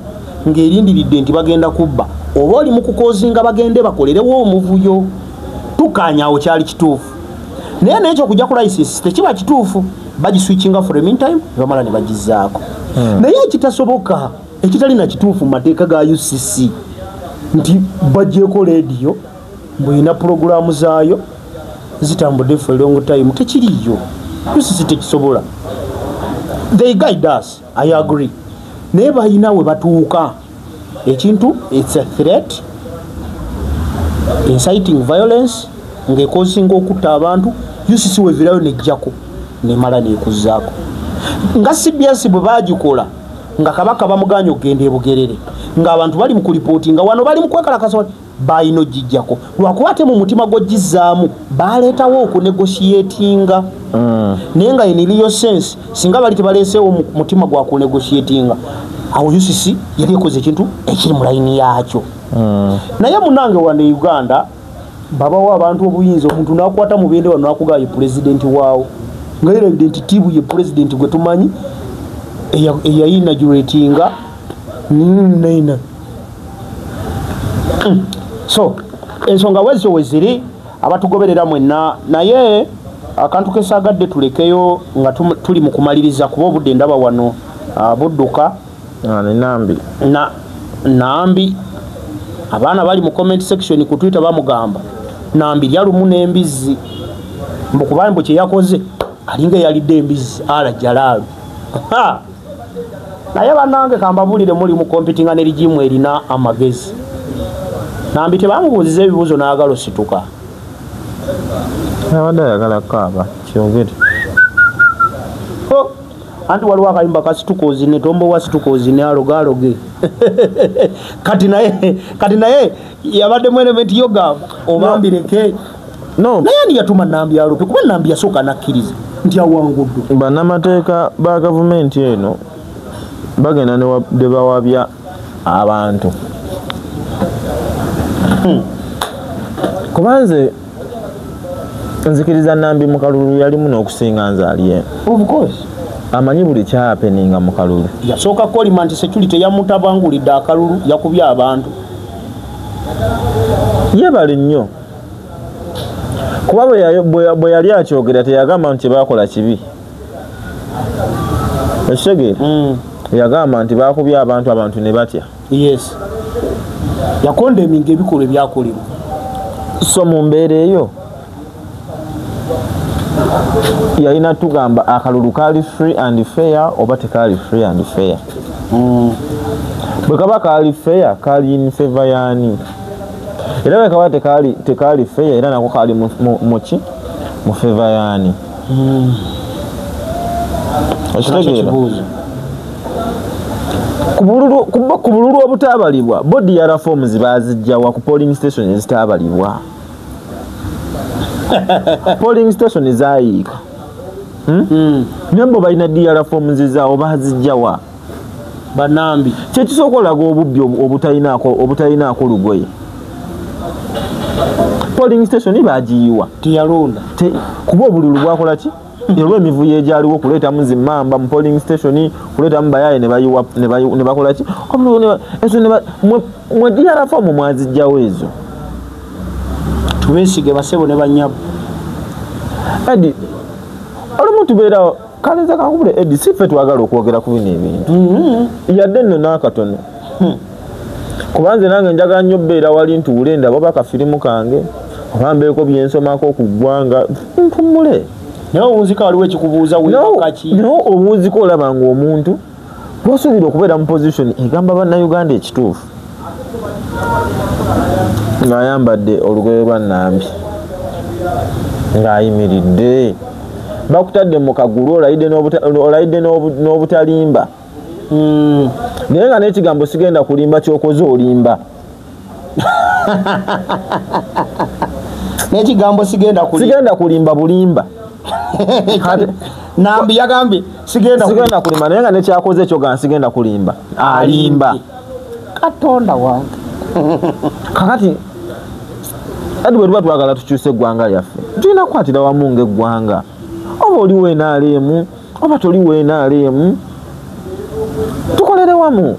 ng'erindiridde nti bagenda kubba oba oli mu kukozinga bagende bakolerewo omuvuyo tukaanya awo kyali kituufu naye n'ekyo okujja ku license tekiba kituufu bagiswitchinga for a meantime bamala ne bagizaako naye ekitasoboka ekitali na kituufu mu mateeka ga UCC nti bagyeko radio bwina programu zaayo zitambudde for a long time tekiriyo UCC tekisobola they guide us I agree naye balina we batuuka ekintu it's a threat inciting violence ng'ekozinga okutta abantu UCC wevirayo nejjako nemala neekuzaako nga CBS bwe bagikola nga kabaka bamuganya okugenda ebugerere ng'abantu bali mu kulipootinga wano bali mu kwekalakasa bayino gijjako lwakuba ate mu mutima gw'ogizaamu baleetawo okunegotiatinga naye nga in real sense singa bali tebaleeseewo mutima gwa kunegotiatinga awo UCC yali ekoze ekintu ekiri mu layini yaakyo naye munange wano e Uganda babawo abantu obuyinza omuntu n'akwata Mubende wano n'akugaba ye pulezidenti waawo nga era identity ye pulezidenti gwe tumanyi eyayinaguratinga nina so ensonga wezo weziri abatugoberera mwenna naye akantu kesaagadde tulekeyo nga tuli mu kumaliriza kuba obudde ndaba wano budduka nambi abaana bali mu comment section ku Twitter bamugamba nambi lyalumu n'embizzi mbukuba mbu kye yakoze alinga yalidde embizzi ala jalaalu naye bannange kambabulire muli mu competinga ne rigimu erina amagezi nambi tebamubuuziza ebibuuzo n'agala osituka abadde ayagala kaaba kyogere anti waliwo akayimba kasitukozine tombo wa situkozine aloge kati naye yabadde mu element yoga obambireke naye ani yatuma nambi alupe kuba nambi yasooka nakkiriza nti awanguddu bannamateeka ba gavumenti eno bagenda ne bawabya abantu kubanze nzikiriza nambi mu kalulu yalimu n'okusinga nzaali eno of course amanyi buli kyapeninga mu kalulu yasooka kolima nti security yamutabangulidde akalulu yakubya abantu yebali nnyo kuba bwe yali akyogera teyagamba nti bakola kibi ekitegeera yagamba nti bakubya abantu ne batya yes yakondeminga ebikolwa ebyakolebwa so mu mbeera eyo yalina tugamba akalulu kali free and fair oba tekali free and fair bwe kaba kali fair kali in favor yani era bwe kaba tekali fair era nako kali muki mu favor yani ekitegeera ku bululu obutabalibwa body ya reforms bazijjawa ku polling station ezitabalibwa polling station zaayika nembo balina DRA forms zaawo bazijjawa banambi kyekisooka olaga obubbi obutayinaako lugoye polling station bagiyiwa tiyalonda kuba obululu bwakola ki yalwa emivuyo egyaliwo kuleetamu zimmamba mu polling station kuleetamu bayaye ne bakola ki mwe DRFM mwazijjawo ezo tubesige basebo ne banyabu edi olumu tubeera kalenza kakubule edi sife twagala okwogera ku bino ebintu yadde nno n'akatono kubanze nange njagala nnyo bbeera wali ntuule ndaba bakafirimu kange obambeeko byensomako ku ggwanga mpumule naye obunzika waliwo ekikubuuza webakaki naye obunzika olaba nga omuntu lwosuubira okubeera mu position egamba bannayuganda ekituufu ng'ayambadde olugoye lwa Nambi ng'ayimiridde bakutadde mu kagulu olayidde n'obutalimba naye nga n'ekigambo sigenda kulimba kyokoze olimba n'ekigambo sigenda kulimba bulimba Nambi yagambye sigenda kulimba naye nga nekyakoze ekyo ga sigenda kulimba alimba Katonda wange kakati adi bwe tuba twagala tukyuse eggwanga lyaffe tulina kukwatira wamu ng'eggwanga oba oli weenaaleemu oba toli weenaaleemu tukolere wamu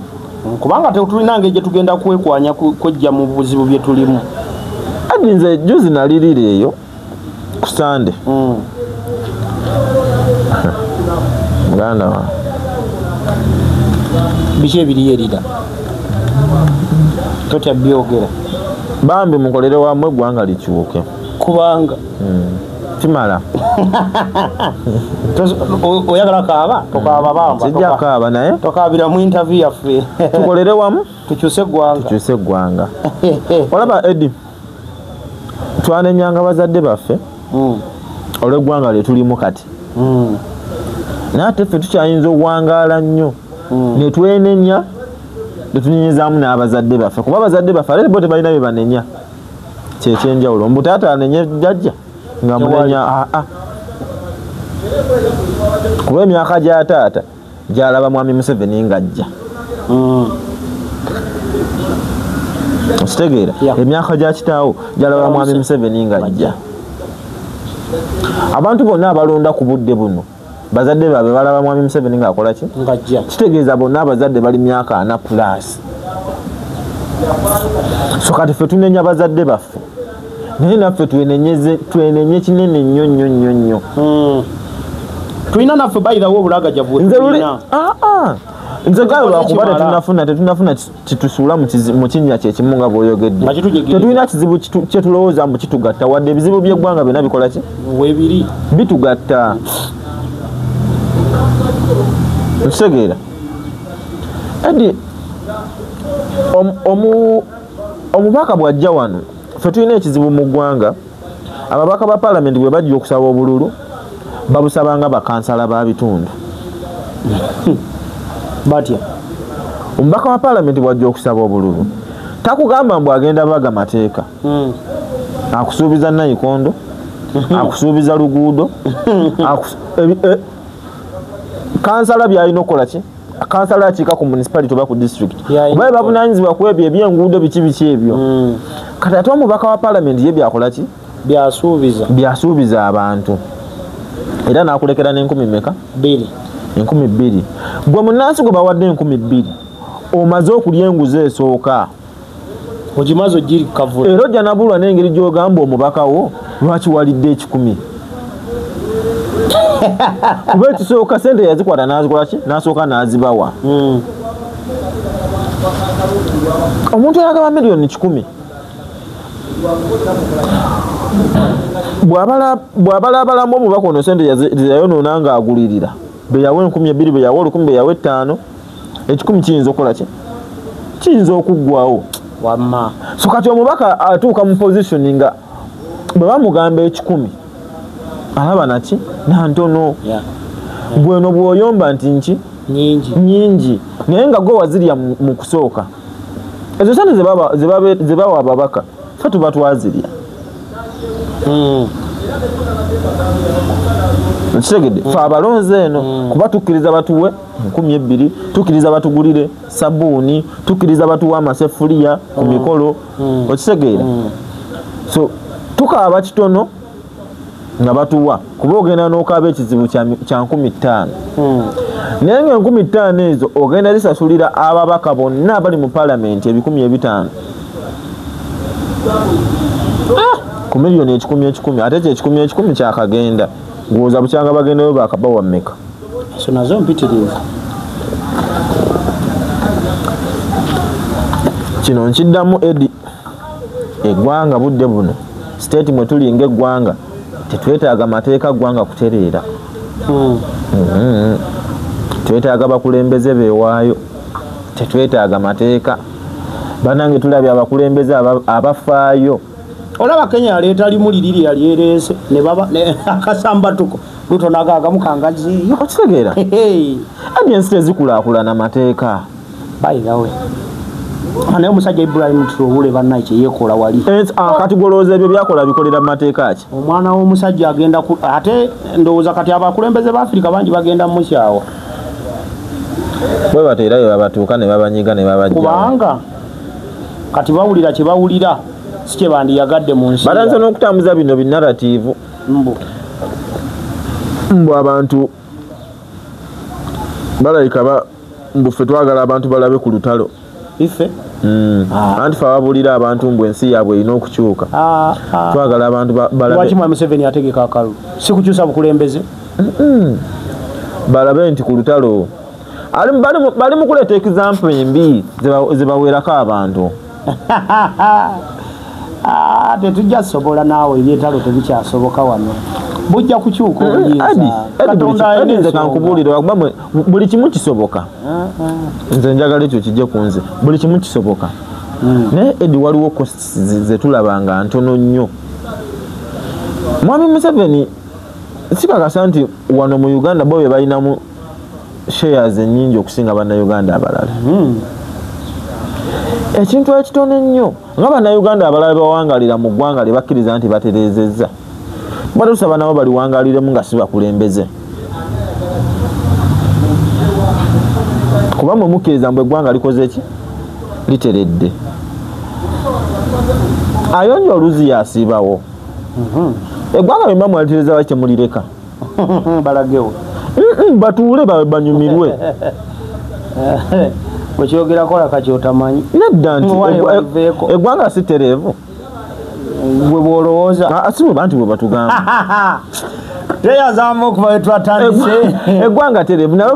kubanga tetulinange gye tugenda kwekwanya kwejja mu buzibu bye tulimu adi nze juzi nalirira eyo ku Sande muganda wa biki ebiriyerira totya byogera bambi mukolere wamu eggwanga likyuke kubanga kimala oyagala kaaba tokaaba bamba sijja kaaba naye tokaabira mu interview yaffe tukolere wamu tukyuse eggwanga olaba Edi twanenyanga bazadde baffe olw'eggwanga lye tulimu kati naye ate ffe tukyayinza okuwangaala nnyo ne twenenya tetunyenyezaamu n'abazadde baffe kuba abazadde baffe ate bo tebalina bye banenya kyekyenjawulo mbutaata anenye jjajja nga munenya kuba emyaka gya taata gyalaba mwami Museveni ng'ajja okitegeera emyaka gya kitaawo gyalaba mwami Museveni ng'ajja abantu bonna abalonda ku budde buno bazadde baabwe balaba mwami Museveni ng'akola ki kitegeeza bonna abazadde bali myaka 4+. So kati ffe tunenya bazadde baffe naye naffe twenenye kinene nnyo tulina naffe bayirawo obulagajavu nze gayo lwakuba tetunafuna kitusuula mu kinnya kyekimu nga bw'oyogedde tetulina kizibu kyetulowooza mbu kitugatta wadde ebizibu by'eggwanga byonna bikola ki webiri bitugatta okitegeera edi omubaka bw'ajja wano ffe tulina ekizibu mu ggwanga ababaka ba palamenti bwe bajja okusaba obululu babusabanga bakansala ba bitundu batya omubaka wa palamenti bw'ajja okusaba obululu takugamba mbu agenda baga mateeka akusuubiza nayikondo akusuubiza luguudo kansala byalina okukola ki kansala akiika ku municipality oba ku district oba babunanyizibwa ku ebyo ebyenguudo biki ebyo kati ate omubaka wa palamenti ye byakola ki byasuubiza abantu era nakulekera n'enkumi meka 2,000 gwe munansi gwe bawadde 2,000 omaze okulya enguzi esooka ogimaze ogiri kavula era ojja nabulwa n'engeri gy'ogamba omubaka wo lwaki walidde 10,000 kuba ekisooka sente yazikwata nazikola ki nasooka nazibawa omuntu ayagaba miliyoni 10 bw'abalabalamu omubaka ono sente zeyayonoona ng'agulirira beyawa 2,000 beyawa 1,000 beyawa 5 1,000 kiyinza okukola ki kiyinza okuggwawo wamma so kati omubaka atuuka mu position nga bwe bamugamba 10,000 alaba naki nantono gweno bw'oyomba nti nki nyingi naye nga gwe wazirya mu kusooka ezo sente ze bawa ababaka ffe tuba twazirya kitegedde fe abalonze eno kuba tukkiriza batuwe 2,000 tukkiriza batugulire sabuuni tukkiriza batuwe amasefuliya ku mikolo okitegeera so tukaaba kitono nga batuwa kuba ogenda n'okaaba ekizibu kya 5,000 naye nga 5,000 ezo ogenda zisasulira ababaka bonna abali mu palamenti 500,000 ku miliyoni 10,000 ate ekyo 10,000 kyakagenda ng'oza bukyanga bagendayo bakabawa mmeka so nazo mpitirivu kino nkiddamu edi eggwanga budde buno state mwe tulinga eggwanga tetwetaaga mateeka ggwanga kutereera twetaaga bakulembeze beewaayo tetwetaaga mateeka banange tulabye abakulembeze abafaayo olaba Kenya yaleeta limuliriri yalyereese ne baba akasambatuko lutonaga agamukangaziyo okitegeera adi ensi tezikulaakulana mateeka bayirawe naye omusajja Ibrahim Traoré bannaye kyeyekola wali kati golowooza ebyo byakola bikolera mu mateeka ki omwana w'omusajja agenda ate ndowooza kati abakulembeze ba Afrika bangi bagenda mukyawa bwe bateerayo babatuuka ne babanyiga ne babajja kubanga kati bawulira kye bawulira si kye bandiyagadde mu nsi batanze n'okutambuza bino binarrativu mbu abantu balayika mbu ffe twagala abantu balabe ku lutalo ife anti fe ababulira abantu mbu ensi yaabwe erina okukyuka twagala abantu balabe lwaki Mwami Museveni ategeka akalulu si kukyusa bukulembeze balabe nti ku lutalo bali mu kuleeta example embi zebaweerako abantu tetujja sobola naawe ebyetalo tebikyasoboka wano bujja kukyuka obuyinza kankubuulire wakuba buli kimu kisoboka nze njagala ekyo kijje ku nze buli kimu kisoboka naye edi waliwo costs zetulaba nga ntono nnyo Mwami Museveni sikakasa nti wano mu Uganda bo be balinamu shares ennyingi okusinga bannayuganda abalala ekintu ekitono ennyo nga bannayuganda abalala bawangalira mu ggwanga lye bakkiriza nti batereezezza batusaba nabo baliwangaliremu nga si bakulembeze kuba mwe mukkiriza mbu eggwanga likoze ki literedde ayonja oluzi yasiibawo eggwanga lyonna mwalitereeza baki temulireka balagewo batuule banyumirwe bwekyogerako laka kyotamanyi nedda nti eggwanga si tereevu bwe bwolowooza si bwe banti bwe batugamba teyazaamu okuva we twatandise eggwanga tereevu nabo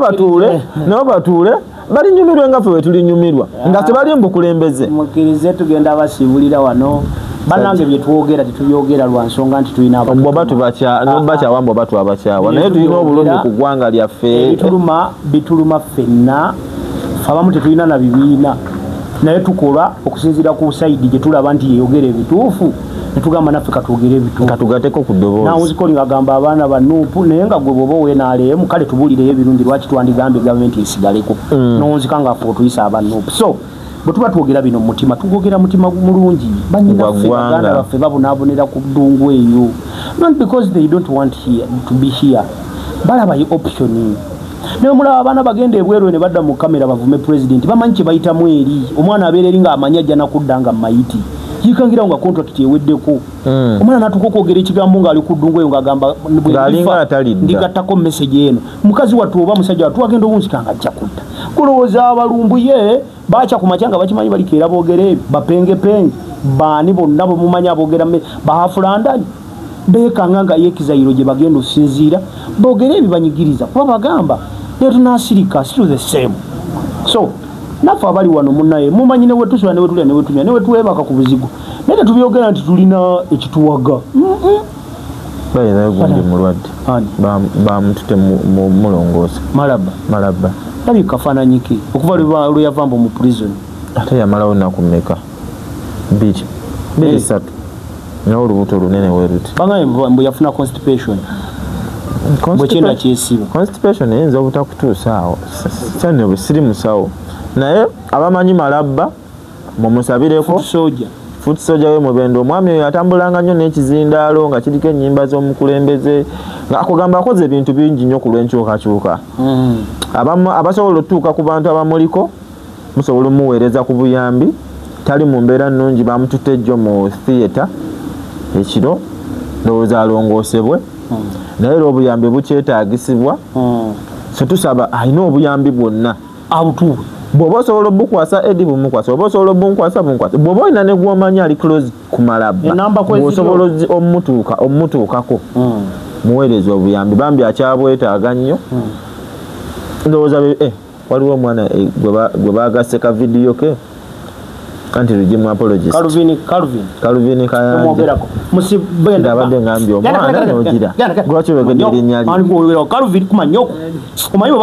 batuule balinyumirwe nga ffe we tulinyumirwa nga tebali mbukulembeze mukkirize tugenda basibulira wano bannange bye twogera tetubyogera lwa nsonga nti tulina bakyawa mbu batu abakyawa naye tulina obulumi ku ggwanga lyaffe bituluma ffenna fe abamu tetulina na bibiina naye tukola okusinziira ku sayidi gye tulaba nti yeyogera ebituufu netugamba naffe katwogere ebituufu katugateko ku ddoboozi nawuzikolinga agamba abaana ba Nuupu naye nga gwe bwoba oweenaaleemu kale tubuulireyo ebirungi lwaki twandigambye gavumenti esigaleko nowunzika nga ffe otuyisa aba Nuupu so bwe tuba twogera bino mumutima tugogera mutima mulungi banyinaffe baganda baffe babonaabonera ku ddungu eyo not because they don't want to be here balabayo option naye mulaba abaana bagenda ebweru ne badda mu kamera bavume president bamanyi kye bayitamu eri omwana abeera eri nga amanyi ajja nakudda nga mayiti yikangirawo nga contract eweddeko omwana natuka okwogera ekigambo ng'ali ku ddungu eyo ng'agamba ndigattako message eno mukazi wattu oba musajja wattu agenda obunzika nga ajja kudda kulowooza abalumbuye baakya ku makya nga bakimanyi balikeera boogere bapengepenge baani bonna bwemumanyi aboogera bahafulandani beekanga nga yekizayiro gye bagenda osinziira boogere ebibanyigiriza kuba bagamba netunasirika still the same so naffe abali wano munnaye mumanyi newetusula newetulya newetunya newetuwebaka ku buzigo naye tetubyogera nti tulina ekituwaga bayinayo gundi mulwadde bamutute mulongoosa malaba tabi kafaananyike okuva lwe yavambo mu prison ate yamalawo nnaku mmeka 2 naye olubuto lunene weruti bangaye mbu yafuna constipation bwekyenda kyesiba constipation eyinza obutakutuusa awo kyane bwe siri musawo naye abamanyi malabba mumusabireko foot soldier we mubendo omwami oyo atambulanga nnyo n'ekizindaalo nga kiriko ennyimba z'omukulembeze ng'akugamba akoze ebintu bingi nnyo ku lw'enkyukakyuka abasobola otutuuka ku bantu abamuliko musobola omuweereza ku buyambi tali mu mbeera nnungi bamututte ejjo mu theatre ekiro ndowooza alongoosebwe naye era obuyambi bukyetaagisibwa so tusaba alina obuyambi bwonna abutuwe bw'oba osobola obukwasa edi bumukwasa oba osobola obunkwasa bunkwasa bw'oba olina ne gw'omanyi ali close ku malabba bw'osobola omumutuukako muweereza obuyambi bambi akyabwetaaga nnyo ndowooza waliwo omwana gwe baagasse ka vidiyo ke anti lugimu apologist Calvin Kayanja abadde ngambye omwana n'ogira lwaki olwogedde erinnya lye Calvin kumanya omanyi